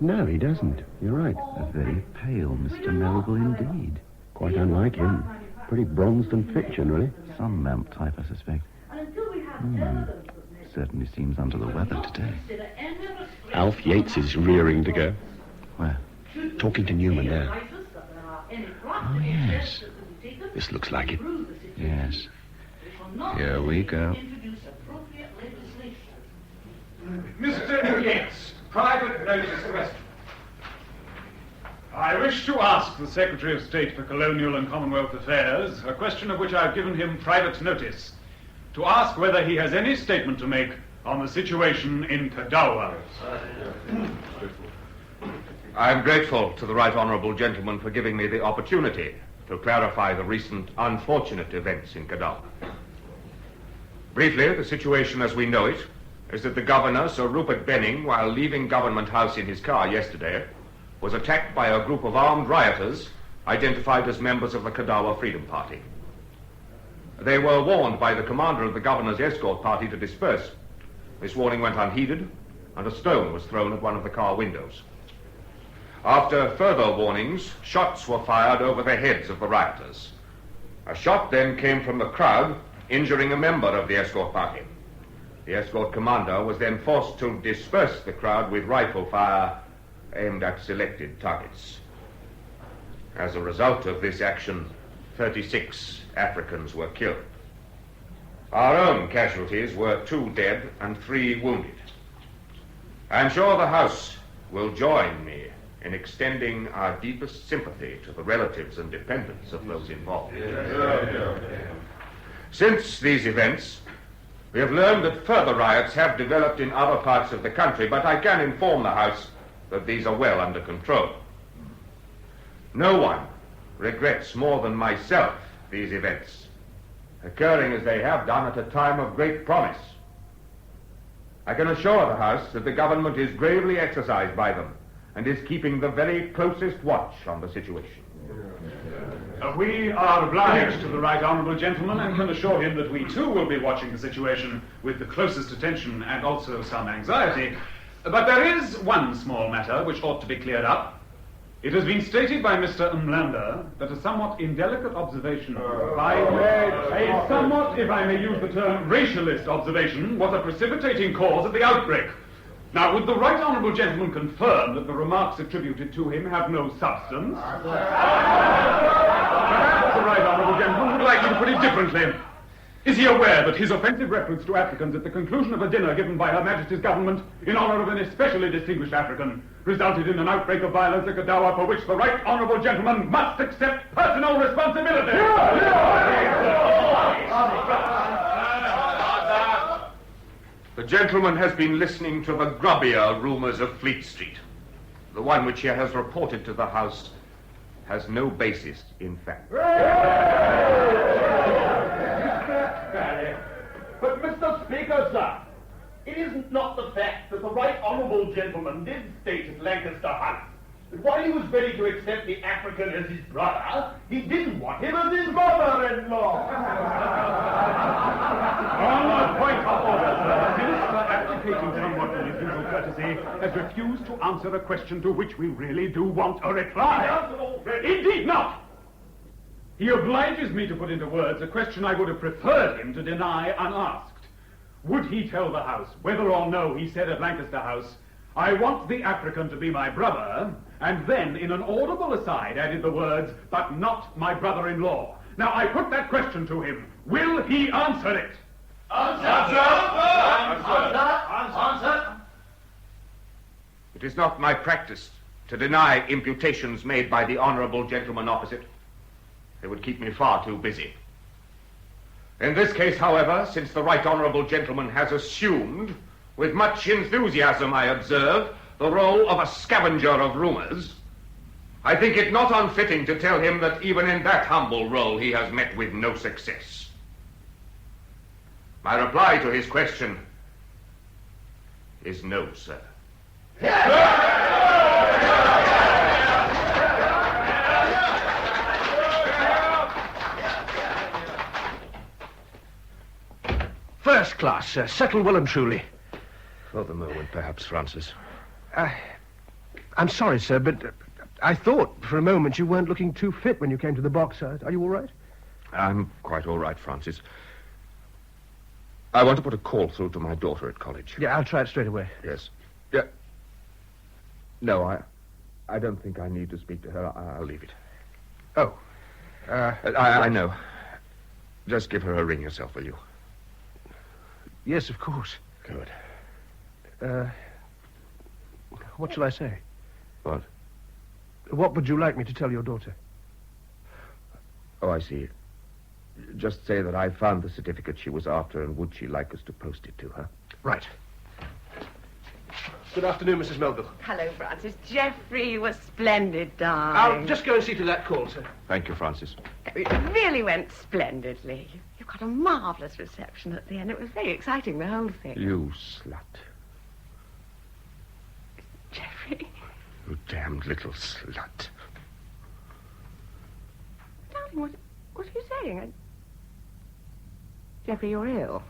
No, he doesn't. You're right. A very pale Mr. Melville indeed. Quite unlike him. Pretty bronzed and fiction, really. Some Mamp type, I suspect. Certainly seems under the weather today. Alf Yates is rearing to go. Where? Talking to Newman there. Oh, yes. This looks like it. Yes. Here we go. Mr. Yates, private notice question. I wish to ask the Secretary of State for Colonial and Commonwealth Affairs a question of which I've given him private notice, to ask whether he has any statement to make on the situation in Kadawa. I am grateful to the Right Honourable Gentleman for giving me the opportunity to clarify the recent unfortunate events in Kadawa. Briefly, the situation as we know it is that the Governor, Sir Rupert Benning, while leaving Government House in his car yesterday, was attacked by a group of armed rioters identified as members of the Kadawa Freedom Party. They were warned by the commander of the Governor's escort party to disperse. This warning went unheeded, and a stone was thrown at one of the car windows. After further warnings, shots were fired over the heads of the rioters. A shot then came from the crowd, injuring a member of the escort party. The escort commander was then forced to disperse the crowd with rifle fire aimed at selected targets. As a result of this action, 36 Africans were killed. Our own casualties were 2 dead and 3 wounded. I'm sure the House will join me in extending our deepest sympathy to the relatives and dependents of those involved. Since these events, we have learned that further riots have developed in other parts of the country, but I can inform the House that these are well under control. No one regrets more than myself these events, occurring as they have done at a time of great promise. I can assure the House that the government is gravely exercised by them and is keeping the very closest watch on the situation. We are obliged to the Right Honourable Gentleman and can assure him that we too will be watching the situation with the closest attention and also some anxiety. But there is one small matter which ought to be cleared up. It has been stated by Mr. Umlander that a somewhat indelicate observation a somewhat, if I may use the term, racialist observation was a precipitating cause of the outbreak. Now, would the Right Honourable Gentleman confirm that the remarks attributed to him have no substance? Perhaps the Right Honourable Gentleman would like me to put it differently. Is he aware that his offensive reference to Africans at the conclusion of a dinner given by Her Majesty's government in honour of an especially distinguished African resulted in an outbreak of violence at Kadawa for which the Right Honourable Gentleman must accept personal responsibility? The gentleman has been listening to the grubbier rumours of Fleet Street. The one which he has reported to the House has no basis in fact. But, Mr. Speaker, sir, it isn't not the fact that the Right Honourable Gentleman did state at Lancaster House that while he was ready to accept the African as his brother, he didn't want him as his mother-in-law. On a point of order, sir, the Minister, abdicating somewhat from his usual courtesy, has refused to answer a question to which we really do want a reply. Indeed not! He obliges me to put into words a question I would have preferred him to deny unasked. Would he tell the House whether or no he said at Lancaster House, "I want the African to be my brother," and then, in an audible aside, added the words, "but not my brother-in-law"? Now, I put that question to him. Will he answer it? Answer! It is not my practice to deny imputations made by the honourable gentleman opposite. They would keep me far too busy. In this case, however, since the right honourable gentleman has assumed, with much enthusiasm I observe, the role of a scavenger of rumours, I think it not unfitting to tell him that even in that humble role he has met with no success. My reply to his question is no, sir. First class, sir. Settled well and truly. For the moment, perhaps, Francis. I'm sorry, sir, but I thought for a moment you weren't looking too fit when you came to the box, sir. Are you all right? I'm quite all right, Francis. I want to put a call through to my daughter at college. Yeah, I'll try it straight away. Yes. Yeah. No, I don't think I need to speak to her. I'll leave it. Oh. I know. Just give her a ring yourself, will you? Yes, of course. Good. What shall I say? What? What would you like me to tell your daughter? Oh, I see. Just say that I found the certificate she was after, and would she like us to post it to her? Right. Good afternoon, Mrs. Melville. Hello, Francis. Geoffrey, you were splendid, darling. I'll just go and see to that call, sir. Thank you, Francis. It really went splendidly. You got a marvellous reception at the end. It was very exciting, the whole thing. You slut. Geoffrey. You damned little slut. Darling, what are you saying? Geoffrey, you're ill.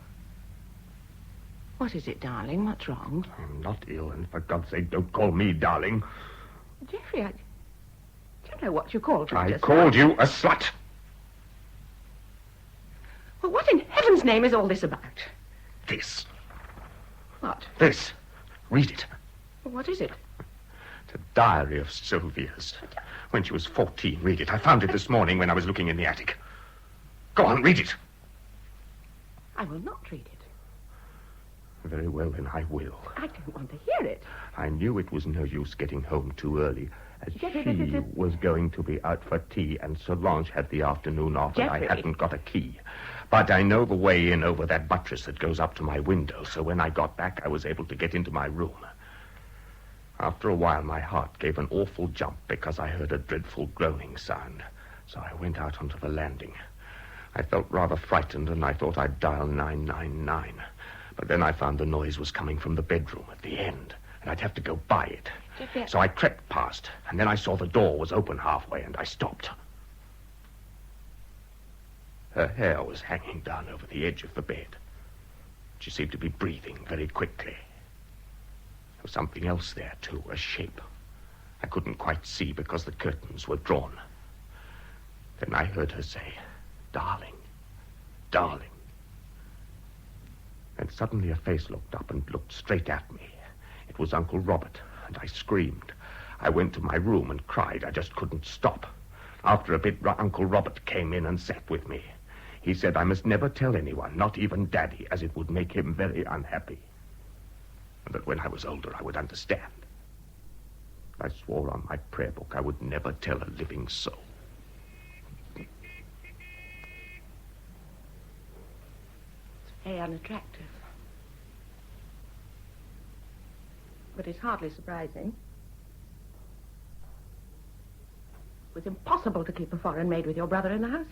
What is it, darling? What's wrong? I'm not ill, and for God's sake, don't call me darling. Geoffrey, I don't know what you called me I just called now. you a slut. Well, what in heaven's name is all this about? This. What? This. Read it. What is it? The diary of Sylvia's. When she was 14. Read it. I found it this morning when I was looking in the attic. Go on, read it. I will not read it. Very well, then I will. I don't want to hear it. I knew it was no use getting home too early, as Geoffrey, she was going to be out for tea, and Solange had the afternoon off, and I Geoffrey. hadn't got a key. But I know the way in over that buttress that goes up to my window, so when I got back, I was able to get into my room. After a while, my heart gave an awful jump because I heard a dreadful groaning sound, so I went out onto the landing. I felt rather frightened, and I thought I'd dial 999. But then I found the noise was coming from the bedroom at the end, and I'd have to go by it. Geoffrey, So I crept past, and then I saw the door was open halfway, and I stopped. Her hair was hanging down over the edge of the bed. She seemed to be breathing very quickly. There was something else there, too, a shape. I couldn't quite see because the curtains were drawn. Then I heard her say, "Darling, darling." And suddenly a face looked up and looked straight at me. It was Uncle Robert, and I screamed. I went to my room and cried. I just couldn't stop. After a bit, Uncle Robert came in and sat with me. He said I must never tell anyone, not even Daddy, as it would make him very unhappy. And that when I was older, I would understand. I swore on my prayer book I would never tell a living soul. very unattractive. But it's hardly surprising. It was impossible to keep a foreign maid with your brother in the house.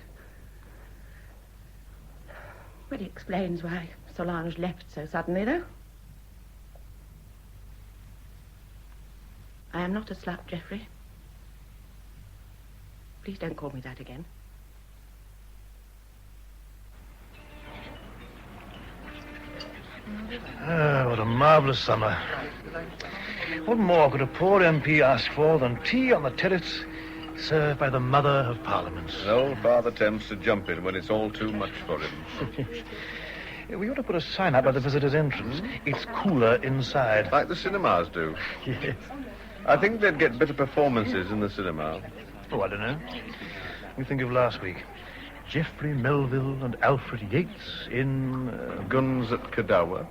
But it explains why Solange left so suddenly, though. I am not a slut, Geoffrey. Please don't call me that again. Ah, what a marvellous summer. What more could a poor MP ask for than tea on the terrace, served by the Mother of Parliaments? And old Father Thames to jump in when it's all too much for him. We ought to put a sign up by the visitor's entrance. It's cooler inside. Like the cinemas do. Yes. I think they'd get better performances in the cinema. Oh, I don't know. We think of last week. Geoffrey Melville and Alfred Yates in... Guns at Kadawa.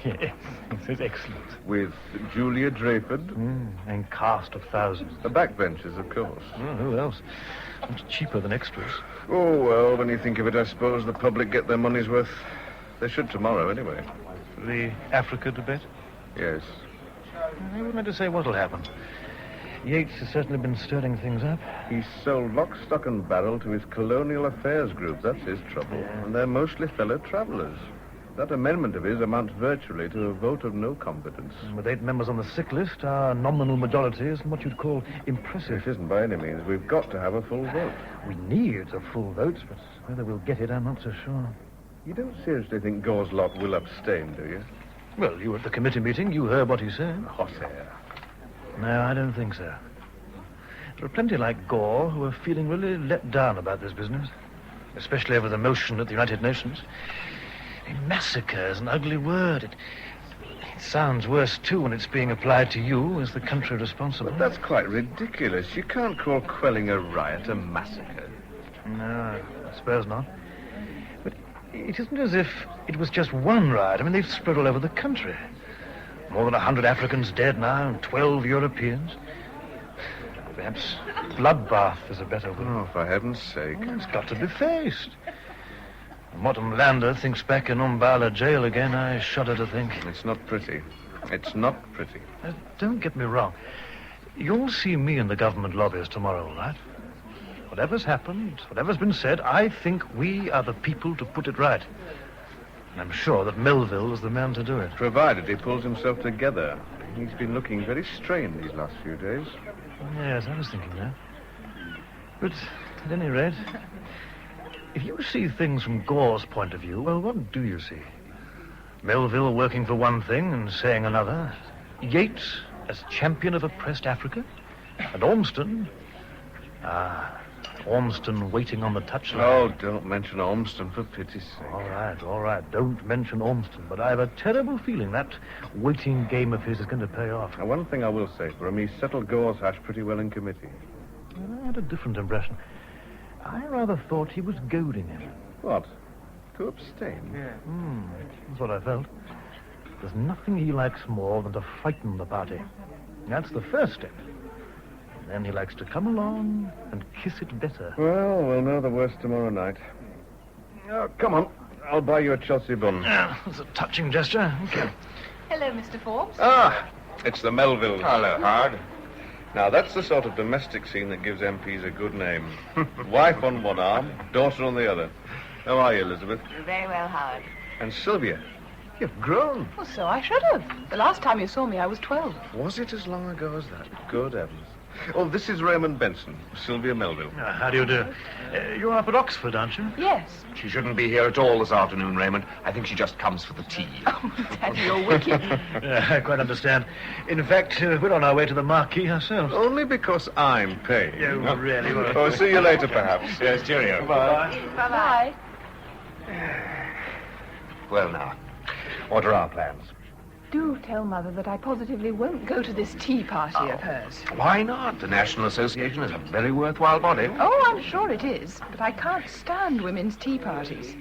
Yes, it's excellent. With Julia Drayford. And cast of thousands. The backbenchers, of course. Oh, who else? Much cheaper than extras. Oh, well, when you think of it, I suppose the public get their money's worth. They should tomorrow, anyway. The Africa debate? Yes. I wouldn't like to say what'll happen. Yates has certainly been stirring things up. He's sold lock, stock and barrel to his colonial affairs group. That's his trouble. Yeah. And they're mostly fellow travellers. That amendment of his amounts virtually to a vote of no confidence. With 8 members on the sick list, our nominal majority isn't what you'd call impressive. It isn't by any means. We've got to have a full vote. We need a full vote, but whether we'll get it, I'm not so sure. You don't seriously think Gore's lot will abstain, do you? Well, you were at the committee meeting. You heard what he said. Hot air. No, I don't think so. There are plenty like Gore who are feeling really let down about this business, especially over the motion at the United Nations. Massacre is an ugly word. It sounds worse, too, when it's being applied to you as the country responsible. But that's quite ridiculous. You can't call quelling a riot a massacre. No, I suppose not. But it isn't as if it was just one riot. I mean, they've spread all over the country. More than 100 Africans dead now, and 12 Europeans. Perhaps bloodbath is a better word. Oh, for heaven's sake. Well, it's got to be faced. When Mortimer Lander thinks back in Umbala jail again, I shudder to think. It's not pretty. It's not pretty. Don't get me wrong. You'll see me in the government lobbies tomorrow, all right? Whatever's happened, whatever's been said, I think we are the people to put it right. And I'm sure that Melville is the man to do it. Provided he pulls himself together. He's been looking very strained these last few days. Yes, I was thinking that. But at any rate, if you see things from Gore's point of view, well, what do you see? Melville working for one thing and saying another. Yates as champion of oppressed Africa. And Ormston... Ormston waiting on the touchline. Oh, don't mention Ormston, for pity's sake. All right. Don't mention Ormston. But I have a terrible feeling that waiting game of his is going to pay off. Now, one thing I will say for him, he settled Gore's hash pretty well in committee. Well, I had a different impression. I rather thought he was goading him. What? To abstain? Yeah. That's what I felt. There's nothing he likes more than to frighten the party. That's the first step. And then he likes to come along and kiss it better. Well, we'll know the worst tomorrow night. Oh, come on. I'll buy you a Chelsea bun. That's a touching gesture. Okay. Hello, Mr. Forbes. Ah, it's the Melvilles. Hello, Hard. Now, that's the sort of domestic scene that gives MPs a good name. Wife on one arm, daughter on the other. How are you, Elizabeth? Very well, Howard. And Sylvia, you've grown. Well, so I should have. The last time you saw me, I was 12. Was it as long ago as that? Good heavens. Oh, this is Raymond Benson, Sylvia Melville. How do you do? You're up at Oxford, aren't you? Yes. She shouldn't be here at all this afternoon, Raymond. I think she just comes for the tea. Oh, Daddy, you're wicked. I quite understand. In fact, we're on our way to the Marquis ourselves. Only because I'm paying. You really were. Oh, see you later, perhaps. Yes, cheerio. Bye. Bye-bye. Well, now, what are our plans? Do tell Mother that I positively won't go to this tea party of hers. Why not? The National Association is a very worthwhile body. Oh, I'm sure it is, but I can't stand women's tea parties.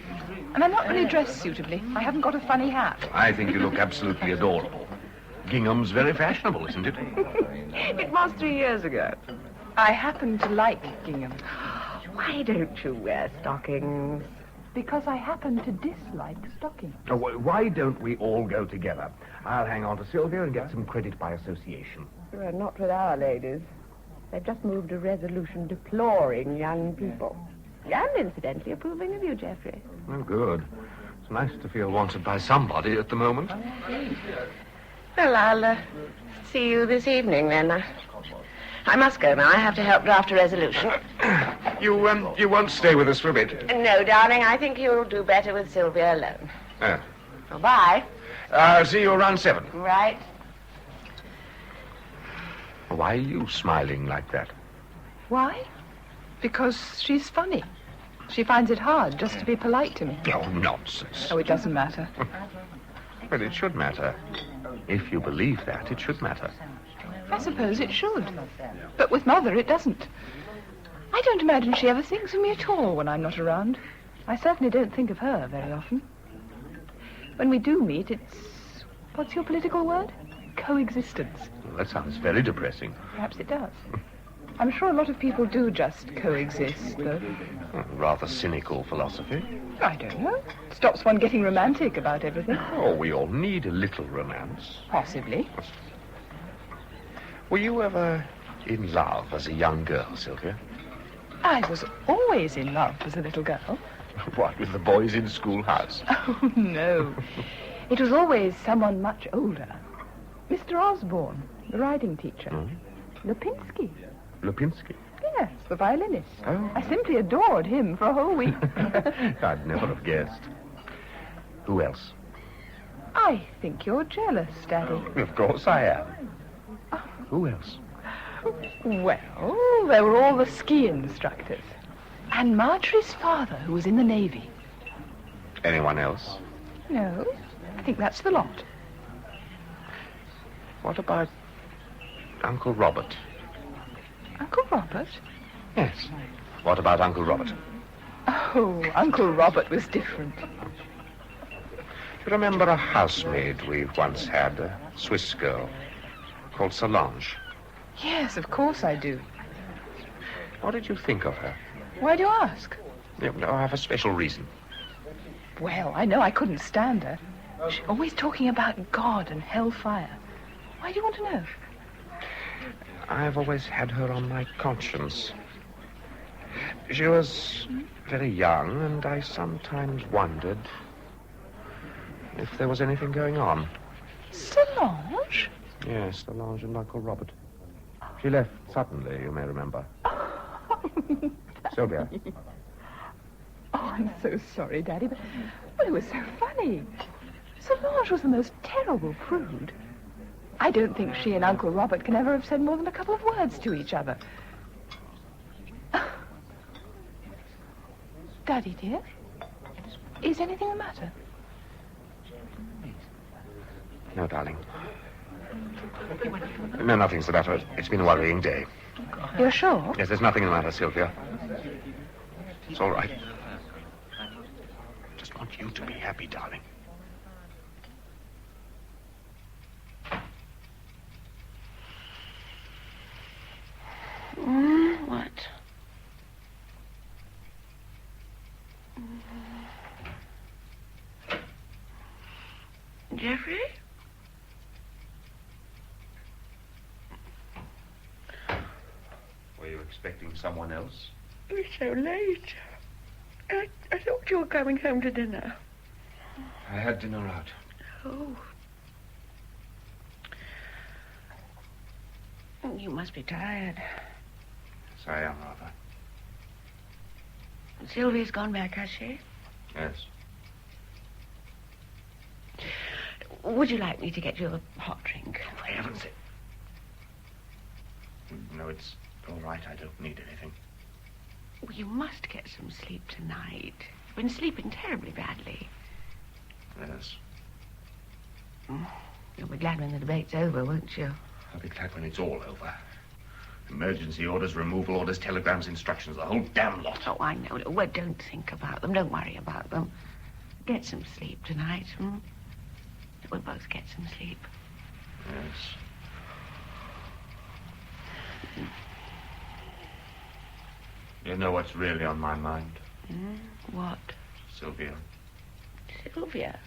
And I'm not really dressed suitably. I haven't got a funny hat. I think you look absolutely adorable. Gingham's very fashionable, isn't it? It was 3 years ago. I happen to like gingham. Why don't you wear stockings? Because I happen to dislike stockings. Oh, why don't we all go together? I'll hang on to Sylvia and get some credit by association. Well, not with our ladies. They've just moved a resolution deploring young people. And incidentally approving of you, Geoffrey. Oh, good. It's nice to feel wanted by somebody at the moment. Well, I'll see you this evening, then. I must go now. I have to help draft a resolution. You won't stay with us for a bit? No, darling. I think you'll do better with Sylvia alone. Oh. Well, bye. I'll see you around 7. Right. Why are you smiling like that? Why? Because she's funny. She finds it hard just to be polite to me. Oh, nonsense. Oh, it doesn't matter. Well, it should matter. If you believe that, it should matter. I suppose it should. But with Mother, it doesn't. I don't imagine she ever thinks of me at all when I'm not around. I certainly don't think of her very often. When we do meet, it's... what's your political word? Coexistence. Well, that sounds very depressing. Perhaps it does. I'm sure a lot of people do just coexist, though. Rather cynical philosophy. I don't know. Stops one getting romantic about everything. Oh, we all need a little romance. Possibly. Were you ever in love as a young girl, Sylvia? I was always in love as a little girl. What, with the boys in schoolhouse? Oh, no. It was always someone much older. Mr. Osborne, the riding teacher. Lipinski. Lipinski? Yes, the violinist. Oh. I simply adored him for a whole week. I'd never have guessed. Who else? I think you're jealous, Daddy. Of course I am. Who else? Well, there were all the ski instructors. And Marjorie's father, who was in the Navy. Anyone else? No, I think that's the lot. What about Uncle Robert? Uncle Robert? Yes. What about Uncle Robert? Oh, Uncle Robert was different. Do you remember a housemaid we once had, a Swiss girl, called Solange? Yes, of course I do. What did you think of her? Why do you ask? No, I have a special reason. Well, I know I couldn't stand her. She's always talking about God and hellfire. Why do you want to know? I've always had her on my conscience. She was very young, and I sometimes wondered if there was anything going on. Solange? Yes, Solange and Uncle Robert. She left suddenly, you may remember. Sylvia. Oh, I'm so sorry, Daddy, but it was so funny. Solange was the most terrible prude. I don't think she and Uncle Robert can ever have said more than a couple of words to each other. Daddy, dear, is anything the matter? No, darling. No, nothing's the matter. It's been a worrying day. You're sure? Yes, there's nothing the matter, Sylvia. It's all right. Just want you to be happy, darling. What? Jeffrey? Were you expecting someone else? It's so late. I thought you were coming home to dinner. I had dinner out. Oh. You must be tired. Yes, I am, rather. Sylvia's gone back, has she? Yes. Would you like me to get you a hot drink? For heaven's sake. No, it's all right. I don't need anything. Well, you must get some sleep tonight. You've been sleeping terribly badly. Yes. You'll be glad when the debate's over, won't you? I'll be glad when it's all over. Emergency orders, removal orders, telegrams, instructions, the whole damn lot. Oh, I know. Well, don't think about them. Don't worry about them. Get some sleep tonight, We'll both get some sleep. Yes. You know what's really on my mind? What? Sylvia. Sylvia?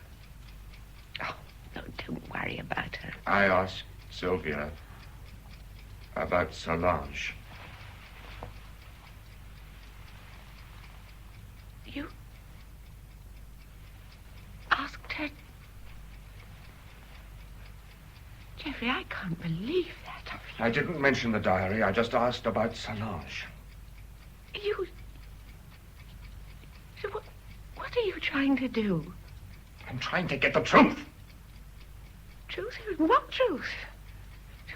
Oh, no, don't worry about her. I asked Sylvia about Solange. You asked her? Jeffrey, I can't believe that of you. I didn't mention the diary. I just asked about Solange. You... So what are you trying to do? I'm trying to get the truth. Truth? What truth?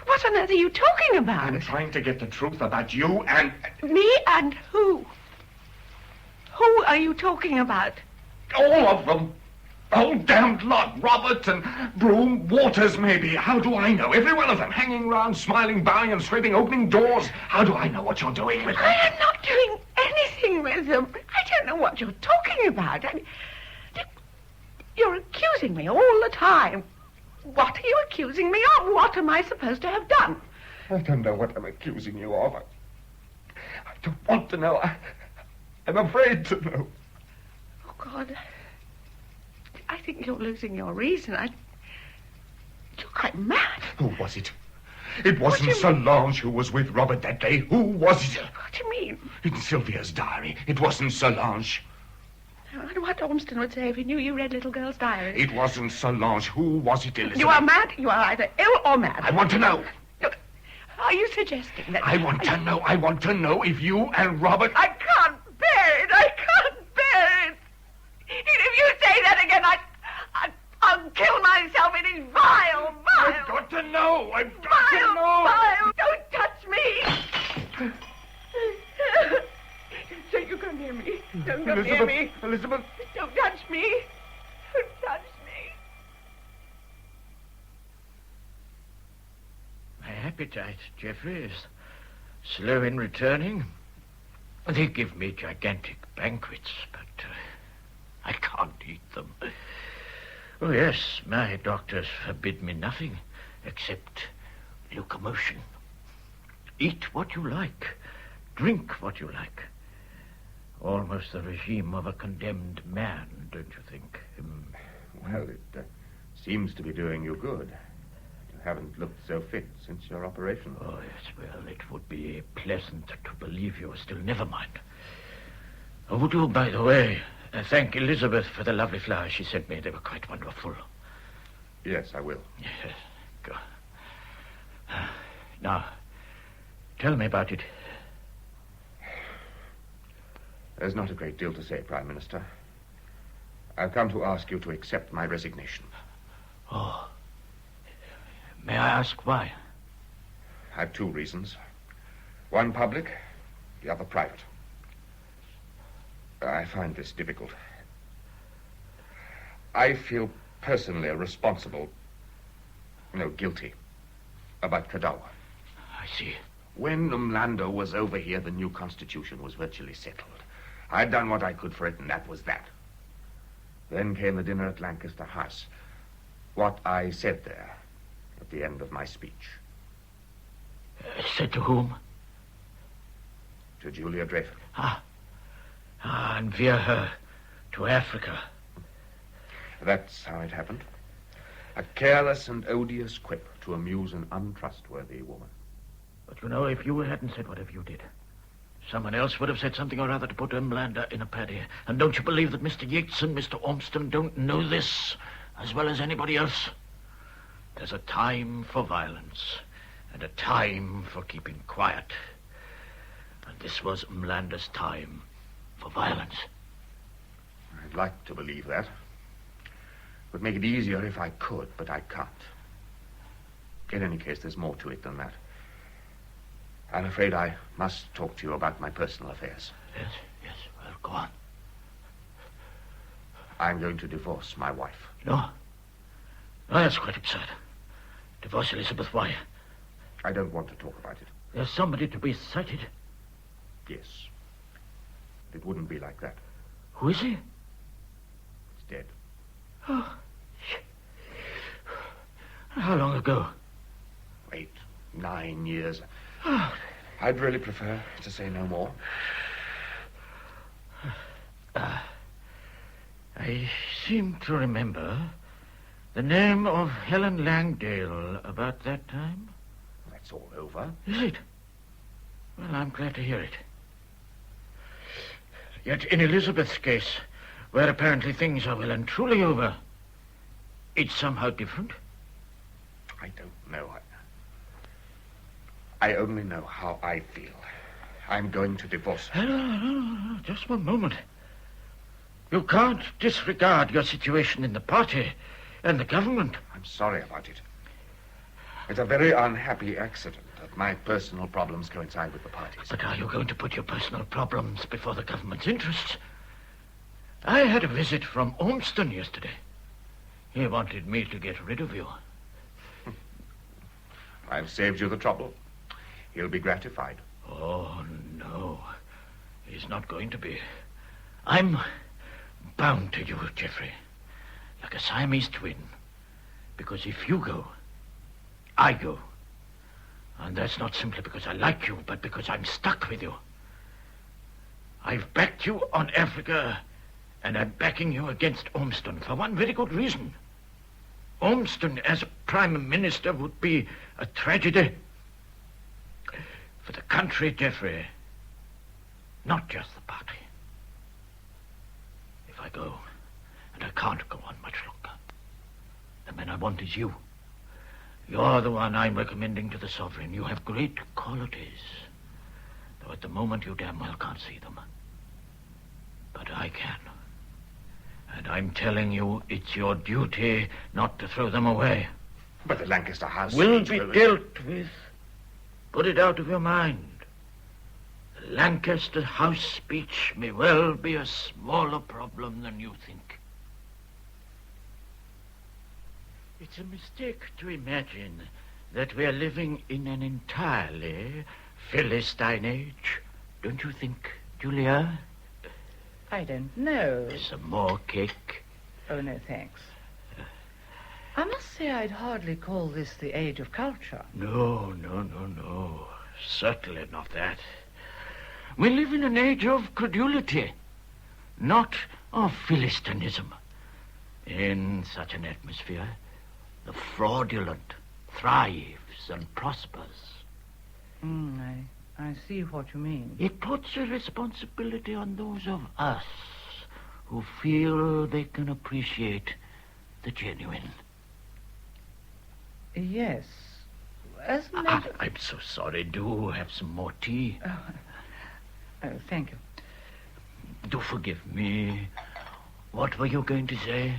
What on earth are you talking about? I'm trying to get the truth about you and... Me and who? Who are you talking about? All of them. The whole damned lot. Roberts and Broom, Waters maybe. How do I know? Every one of them. Hanging round, smiling, bowing and scraping, opening doors. How do I know what you're doing with them? I am not doing living with them. I don't know what you're talking about. You're accusing me all the time. What are you accusing me of? What am I supposed to have done? I don't know what I'm accusing you of. I don't want to know. I'm afraid to know. Oh, God. I think you're losing your reason. You're quite mad. Who was it? It wasn't Solange who was with Robert that day. Who was it? What do you mean? In Sylvia's diary. It wasn't Solange. I wonder what Ormston would say if he knew you read little girls' diaries. It wasn't Solange. Who was it, Elizabeth? You are mad. You are either ill or mad. I want to know. Look, are you suggesting that... I want to know. I want to know if you and Robert... I can't bear it. I can't bear it. If you say that again, I'll kill myself. It is vile, vile. I've got to know. I've got to know. Vile. Don't touch me. So you come near me. Don't come near me. Elizabeth. Don't touch me. Don't touch me. My appetite, Geoffrey, is slow in returning. They give me gigantic banquets, but I can't eat them. Oh, yes, my doctors forbid me nothing except locomotion. Eat what you like. Drink what you like. Almost the regime of a condemned man, don't you think? Well, it seems to be doing you good. You haven't looked so fit since your operation. Oh, yes, well, it would be pleasant to believe you. Still, never mind. Oh, would you, by the way, thank Elizabeth for the lovely flowers she sent me. They were quite wonderful. Yes, I will. Yes, go. Now, tell me about it. There's not a great deal to say, Prime Minister. I've come to ask you to accept my resignation. Oh. May I ask why? I have two reasons. One public, the other private. I find this difficult. I feel personally responsible, guilty, about Kadawa. I see. When Umlando was over here, the new constitution was virtually settled. I'd done what I could for it, and that was that. Then came the dinner at Lancaster House. What I said there at the end of my speech. Said to whom? To Julia Dreyfus. And via her to Africa. That's how it happened. A careless and odious quip to amuse an untrustworthy woman. But if you hadn't said whatever you did, someone else would have said something or other to put Umlander in a paddy. And don't you believe that Mr. Yates and Mr. Ormston don't know this as well as anybody else? There's a time for violence and a time for keeping quiet. And this was Umlander's time for violence. I'd like to believe that. It would make it easier if I could, but I can't. In any case, there's more to it than that. I'm afraid I must talk to you about my personal affairs. Yes, well, go on. I'm going to divorce my wife. No, that's quite absurd. Divorce Elizabeth, why? I don't want to talk about it. There's somebody to be cited. Yes. It wouldn't be like that. Who is he? He's dead. Oh. How long ago? 8, 9 years. Oh. I'd really prefer to say no more. I seem to remember the name of Helen Langdale about that time. That's all over. Is it? Well, I'm glad to hear it. Yet in Elizabeth's case, where apparently things are well and truly over, it's somehow different. I don't know. I only know how I feel. I'm going to divorce her. No, just one moment. You can't disregard your situation in the party and the government. I'm sorry about it. It's a very unhappy accident that my personal problems coincide with the party's. But are you going to put your personal problems before the government's interests? I had a visit from Ormston yesterday. He wanted me to get rid of you. I've saved you the trouble. He'll be gratified. Oh, no. He is not going to be. I'm bound to you, Geoffrey, like a Siamese twin. Because if you go, I go. And that's not simply because I like you, but because I'm stuck with you. I've backed you on Africa, and I'm backing you against Ormston for one very good reason. Ormston as Prime Minister would be a tragedy for the country, Geoffrey, not just the party. If I go, and I can't go on much longer, the man I want is you. You're the one I'm recommending to the sovereign. You have great qualities, though at the moment you damn well can't see them. But I can. And I'm telling you, it's your duty not to throw them away. But the Lancaster House will be dealt with. Put it out of your mind. The Lancaster House speech may well be a smaller problem than you think. It's a mistake to imagine that we are living in an entirely Philistine age. Don't you think, Julia? I don't know. Some more cake? Oh, no, thanks. I must say I'd hardly call this the age of culture. No. Certainly not that. We live in an age of credulity, not of Philistinism. In such an atmosphere, the fraudulent thrives and prospers. I see what you mean. It puts a responsibility on those of us who feel they can appreciate the genuine. Yes. I'm so sorry. Do have some more tea. Oh, thank you. Do forgive me. What were you going to say?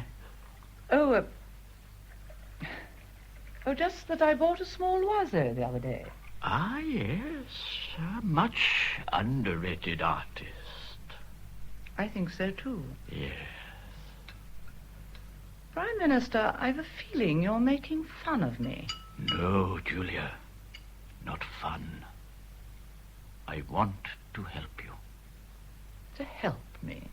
Oh, just that I bought a small oiseau the other day. Ah, yes. A much underrated artist. I think so, too. Yes. Prime Minister, I've a feeling you're making fun of me. No, Julia. Not fun. I want to help you. To help me?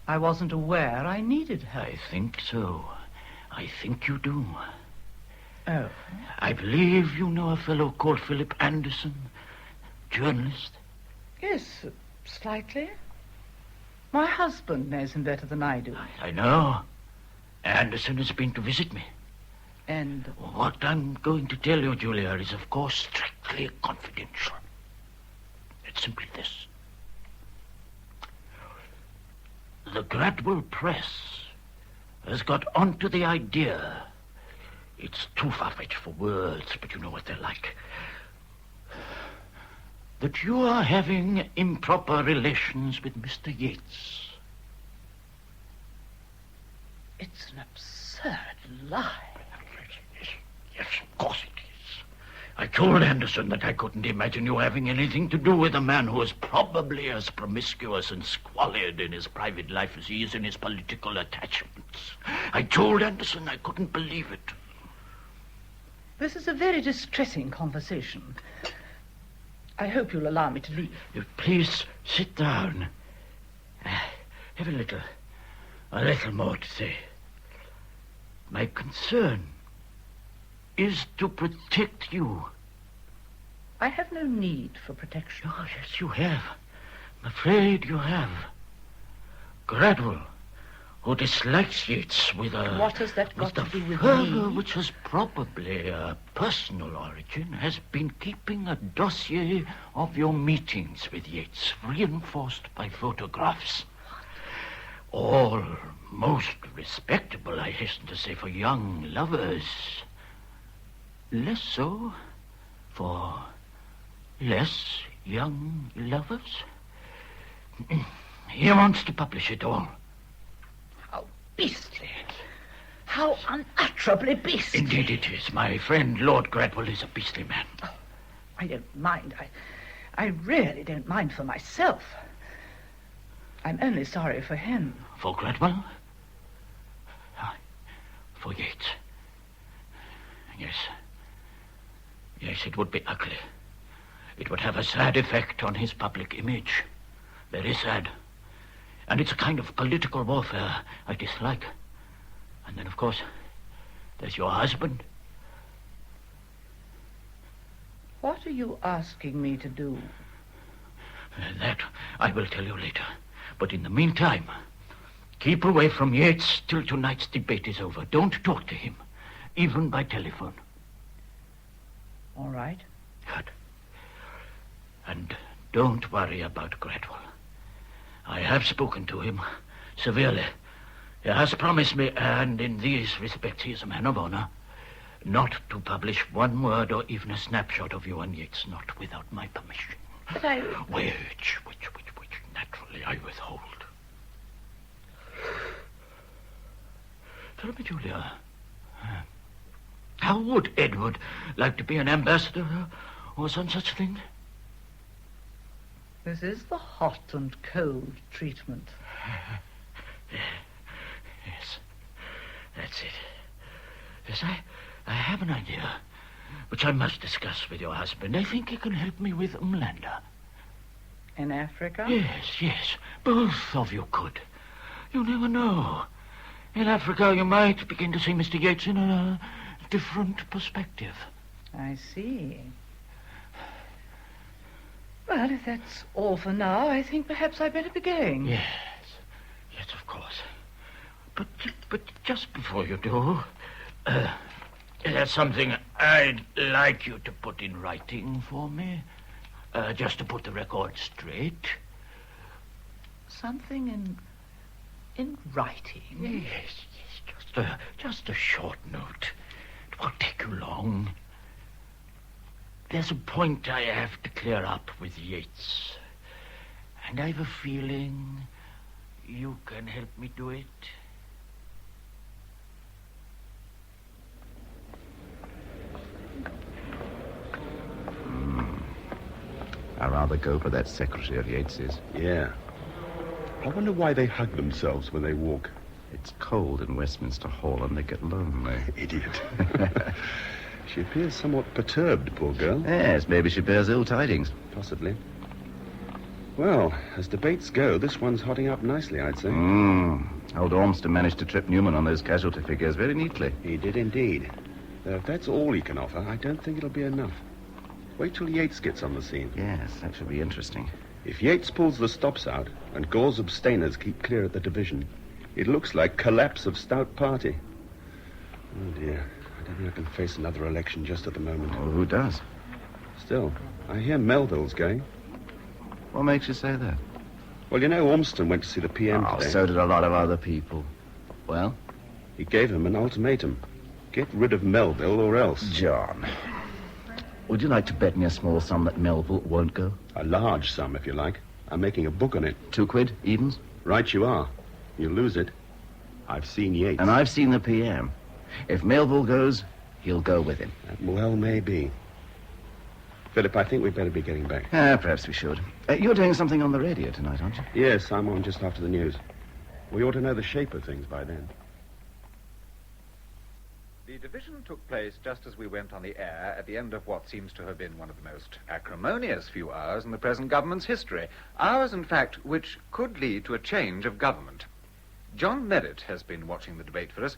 I wasn't aware I needed help. I think so. I think you do. Oh. I believe you know a fellow called Philip Anderson, journalist. Yes, slightly. My husband knows him better than I do. I know. Anderson has been to visit me. And? What I'm going to tell you, Julia, is of course strictly confidential. It's simply this. The Gradwell press has got onto the idea. It's too far-fetched for words, but you know what they're like. That you are having improper relations with Mr. Yates. It's an absurd lie. Yes, of course it is. I told Anderson that I couldn't imagine you having anything to do with a man who is probably as promiscuous and squalid in his private life as he is in his political attachments. I told Anderson I couldn't believe it. This is a very distressing conversation. I hope you'll allow me to leave. Please sit down. Have a little more to say. My concern is to protect you. I have no need for protection. Oh, yes, you have. I'm afraid you have. Gradwell, who dislikes Yates with a... What has that got to do with fervor me? which has probably a personal origin, has been keeping a dossier of your meetings with Yates, reinforced by photographs. All most respectable, I hasten to say, for young lovers. Less so for less young lovers. He wants to publish it all. How beastly. How unutterably beastly. Indeed it is. My friend Lord Gradwell is a beastly man. Oh, I don't mind. I really don't mind for myself. I'm only sorry for him. For Gradwell? For Yates. Yes. Yes, it would be ugly. It would have a sad effect on his public image. Very sad. And it's a kind of political warfare I dislike. And then, of course, there's your husband. What are you asking me to do? That I will tell you later. But in the meantime, keep away from Yates till tonight's debate is over. Don't talk to him, even by telephone. All right. Good. And don't worry about Gradwell. I have spoken to him severely. He has promised me, and in these respects he is a man of honor, not to publish one word or even a snapshot of you and Yates, not without my permission. But I... Which, naturally, I withhold. Tell me, Julia, how would Edward like to be an ambassador or some such thing? This is the hot and cold treatment. Yes, that's it. Yes, I have an idea, which I must discuss with your husband. I think he can help me with Umlander. In Africa? Yes, both of you could. You never know. In Africa, you might begin to see Mr. Yates in a different perspective. I see. Well, if that's all for now, I think perhaps I'd better be going. Yes, of course. But just before you do, there's something I'd like you to put in writing for me, just to put the record straight. Something in writing? Yes, just a short note. It won't take you long. There's a point I have to clear up with Yates, and I've a feeling you can help me do it. I'd rather go for that secretary of Yates's. Yeah. I wonder why they hug themselves when they walk. It's cold in Westminster Hall and they get lonely. Idiot. She appears somewhat perturbed, poor girl. Yes, maybe she bears ill tidings. Possibly. Well, as debates go, this one's hotting up nicely, I'd say. Old Ormston managed to trip Newman on those casualty figures very neatly. He did indeed. Though if that's all he can offer, I don't think it'll be enough. Wait till Yates gets on the scene. Yes, that should be interesting. If Yates pulls the stops out and Gore's abstainers keep clear at the division, it looks like collapse of stout party. Oh, dear. I don't think I can face another election just at the moment. Well, who does? Still, I hear Melville's going. What makes you say that? Well, you know, Ormston went to see the PM today. So did a lot of other people. Well? He gave him an ultimatum. Get rid of Melville or else. John, would you like to bet me a small sum that Melville won't go? A large sum, if you like. I'm making a book on it. £2, evens? Right you are. You'll lose it. I've seen Yates. And I've seen the PM. If Melville goes, he'll go with him. That well may be. Philip, I think we'd better be getting back. Perhaps we should. You're doing something on the radio tonight, aren't you? Yes, I'm on just after the news. We ought to know the shape of things by then. The division took place just as we went on the air at the end of what seems to have been one of the most acrimonious few hours in the present government's history. Hours, in fact, which could lead to a change of government. John Merritt has been watching the debate for us.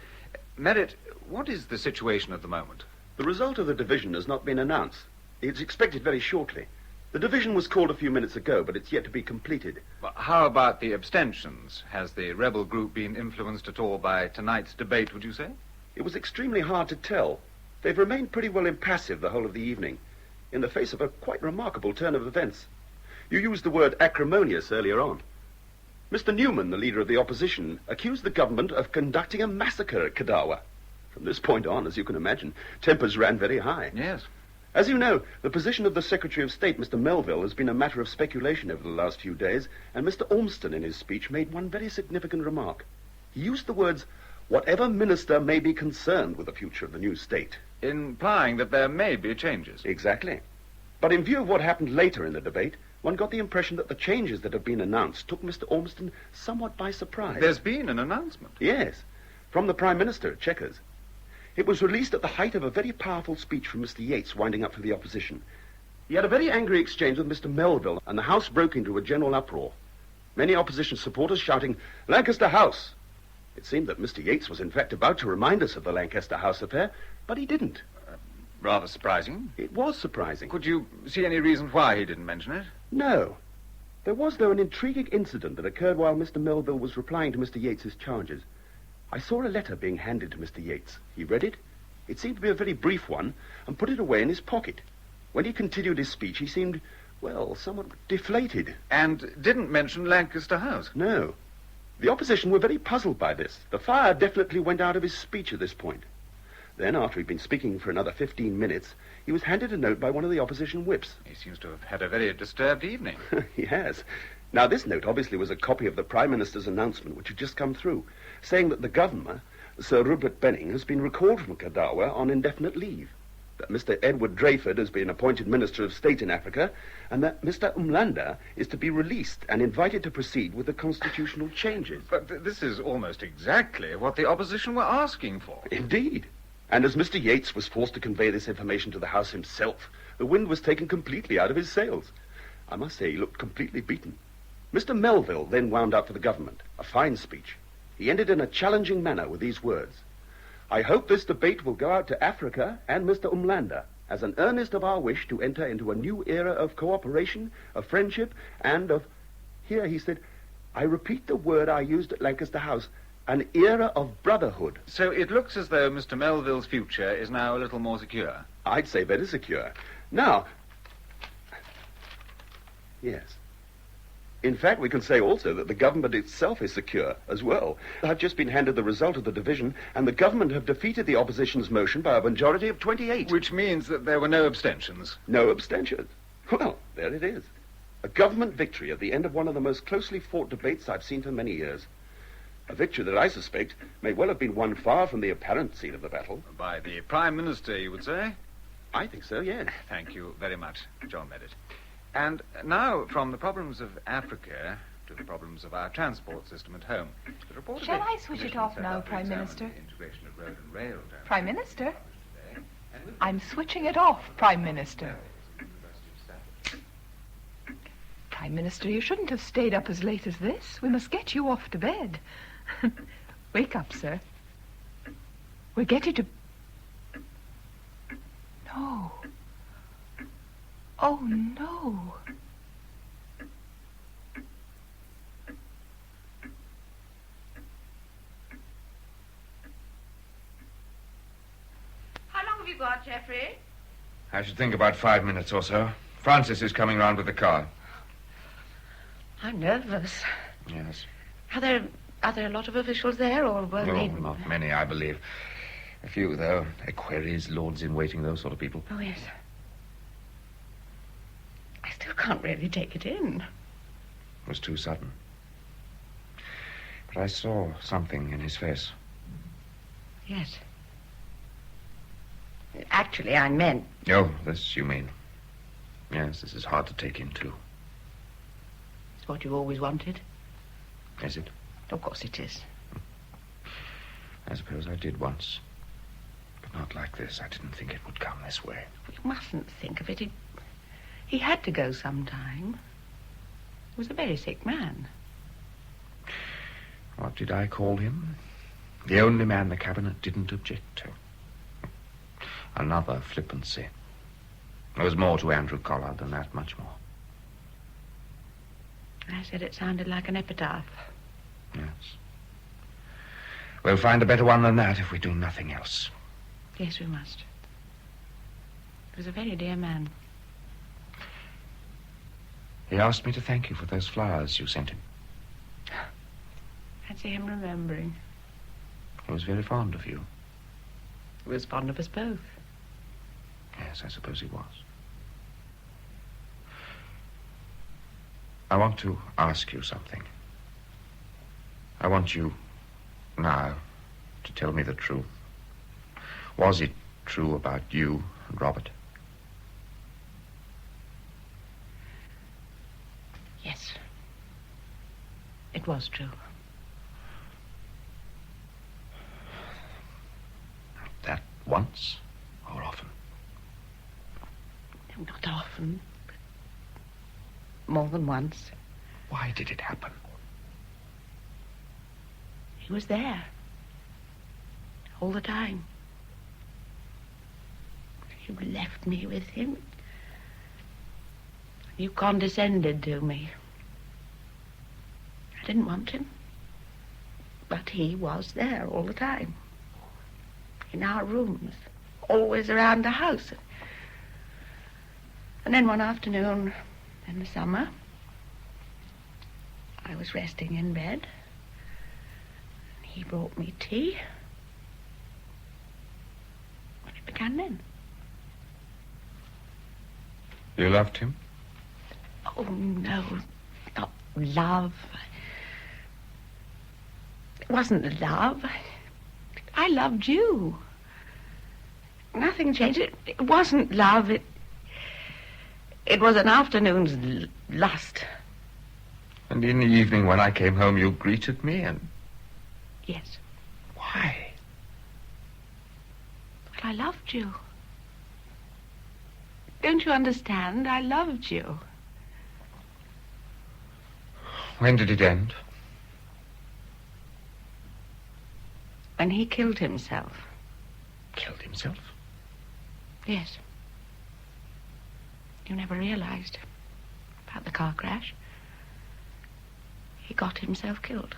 Merritt, what is the situation at the moment? The result of the division has not been announced. It's expected very shortly. The division was called a few minutes ago, but it's yet to be completed. Well, how about the abstentions? Has the rebel group been influenced at all by tonight's debate, would you say? It was extremely hard to tell. They've remained pretty well impassive the whole of the evening, in the face of a quite remarkable turn of events. You used the word acrimonious earlier on. Mr. Newman, the leader of the opposition, accused the government of conducting a massacre at Kadawa. From this point on, as you can imagine, tempers ran very high. Yes. As you know, the position of the Secretary of State, Mr. Melville, has been a matter of speculation over the last few days, and Mr. Ormston, in his speech, made one very significant remark. He used the words, "Whatever minister may be concerned with the future of the new state." Implying that there may be changes. Exactly. But in view of what happened later in the debate, one got the impression that the changes that have been announced took Mr. Ormston somewhat by surprise. There's been an announcement? Yes, from the Prime Minister at Chequers. It was released at the height of a very powerful speech from Mr. Yates winding up for the opposition. He had a very angry exchange with Mr. Melville, and the House broke into a general uproar. Many opposition supporters shouting, "Lancaster House!" It seemed that Mr. Yates was in fact about to remind us of the Lancaster House affair, but he didn't. Rather surprising. It was surprising. Could you see any reason why he didn't mention it? No. There was, though, an intriguing incident that occurred while Mr. Melville was replying to Mr. Yates's charges. I saw a letter being handed to Mr. Yates. He read it. It seemed to be a very brief one, and put it away in his pocket. When he continued his speech, he seemed, well, somewhat deflated. And didn't mention Lancaster House? No. The opposition were very puzzled by this. The fire definitely went out of his speech at this point. Then, after he'd been speaking for another 15 minutes, he was handed a note by one of the opposition whips. He seems to have had a very disturbed evening. He has. Now, this note obviously was a copy of the Prime Minister's announcement, which had just come through, saying that the Governor, Sir Rupert Benning, has been recalled from Kadawa on indefinite leave, that Mr. Edward Drayford has been appointed Minister of State in Africa, and that Mr. Umlanda is to be released and invited to proceed with the constitutional changes. But this is almost exactly what the opposition were asking for. Indeed. And as Mr. Yates was forced to convey this information to the House himself, the wind was taken completely out of his sails. I must say he looked completely beaten. Mr. Melville then wound up for the government, a fine speech. He ended in a challenging manner with these words: "I hope this debate will go out to Africa and Mr. Umlanda as an earnest of our wish to enter into a new era of cooperation, of friendship, and of..." Here he said, "I repeat the word I used at Lancaster House, an era of brotherhood." So it looks as though Mr. Melville's future is now a little more secure. I'd say very secure. Now... Yes. In fact, we can say also that the government itself is secure as well. I've just been handed the result of the division, and the government have defeated the opposition's motion by a majority of 28. Which means that there were no abstentions. No abstentions. Well, there it is. A government victory at the end of one of the most closely fought debates I've seen for many years. A victory that I suspect may well have been won far from the apparent scene of the battle. By the Prime Minister, you would say? I think so, yes. Thank you very much, John Meredith. And now, from the problems of Africa to the problems of our transport system at home. The report of Shall the I switch it off now, Prime Minister? the integration of road and rail transport. Prime Minister? I'm switching it off, Prime Minister. Prime Minister, you shouldn't have stayed up as late as this. We must get you off to bed. Wake up, sir. We'll get you to... No. Oh, no. How long have you got, Geoffrey? I should think about 5 minutes or so. Francis is coming round with the car. I'm nervous. Yes. Are there a lot of officials there, or were No, they... not many, I believe. A few, though. Equerries, lords-in-waiting, those sort of people. Oh, yes. I still can't really take it in. It was too sudden. But I saw something in his face. Yes. Actually, I meant... Oh, this you mean. Yes, this is hard to take in, too. It's what you've always wanted. Is it? Of course it is. I suppose I did once. But not like this. I didn't think it would come this way. You mustn't think of it. He had to go sometime. He was a very sick man. What did I call him? The only man the cabinet didn't object to. Another flippancy. There was more to Andrew Collard than that, much more. I said it sounded like an epitaph. Yes. We'll find a better one than that if we do nothing else. Yes, we must. He was a very dear man. He asked me to thank you for those flowers you sent him. Fancy him remembering. He was very fond of you. He was fond of us both. Yes, I suppose he was. I want to ask you something. I want you, now, to tell me the truth. Was it true about you and Robert? Yes. It was true. That once or often? No, not often. But more than once. Why did it happen? He was there. All the time. You left me with him. You condescended to me. I didn't want him. But he was there all the time. In our rooms. Always around the house. And then one afternoon in the summer, I was resting in bed. He brought me tea. And it began then. You loved him? Oh, no, not love. It wasn't love. I loved you. Nothing changed. It wasn't love. It was an afternoon's lust. And in the evening when I came home, you greeted me and... Yes. Why? Well, I loved you. Don't you understand? I loved you. When did it end? When he killed himself. Killed himself? Yes. You never realized about the car crash. He got himself killed.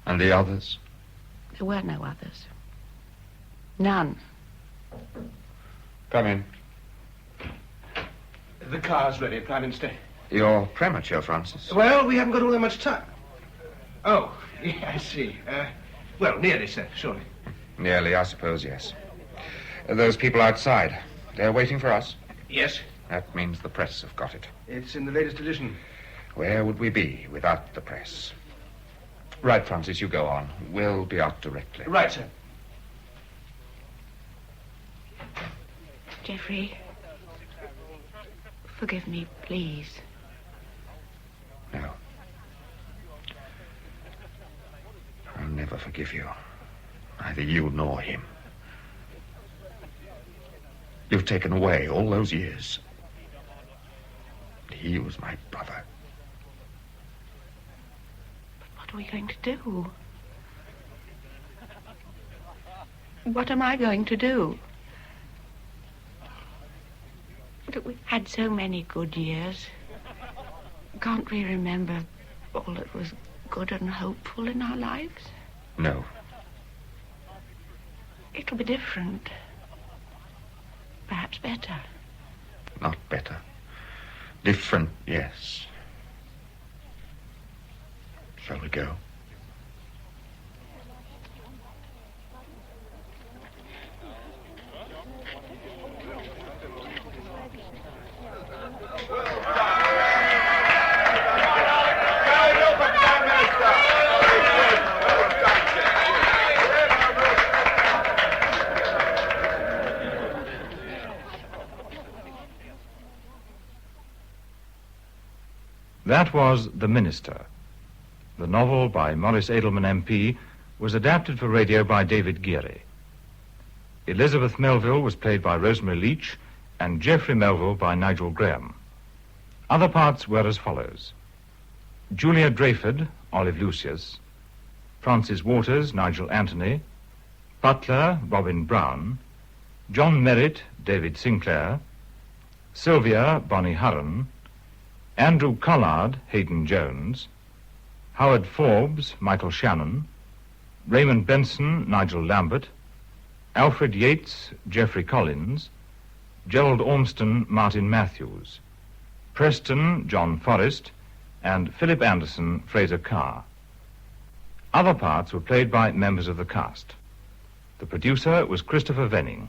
And the others? There were no others. None. Come in. The car's ready, Prime Minister. You're premature, Francis. Well, we haven't got all that much time. Oh, yeah, I see. Well, nearly, sir, surely. Nearly, I suppose, yes. Those people outside, they're waiting for us. Yes. That means the press have got it. It's in the latest edition. Where would we be without the press? Right, Francis, you go on. We'll be out directly. Right, sir. Geoffrey, forgive me, please. No. I'll never forgive you. Neither you nor him. You've taken away all those years. He was my brother. But what are we going to do? What am I going to do? We've had so many good years. Can't we remember all that was good and hopeful in our lives? No. It'll be different. Perhaps better. Not better. Different, yes. Shall we go? That was The Minister. The novel by Maurice Edelman MP was adapted for radio by David Gurion. Elizabeth Melville was played by Rosemary Leach and Geoffrey Melville by Nigel Graham. Other parts were as follows. Julia Drayford, Olive Lucius. Francis Waters, Nigel Anthony. Butler, Robin Brown. John Merritt, David Sinclair. Sylvia, Bonnie Hurren. Andrew Collard, Hayden Jones. Howard Forbes, Michael Shannon. Raymond Benson, Nigel Lambert. Alfred Yates, Geoffrey Collins. Gerald Ormston, Martin Matthews. Preston, John Forrest. And Philip Anderson, Fraser Carr. Other parts were played by members of the cast. The producer was Christopher Venning.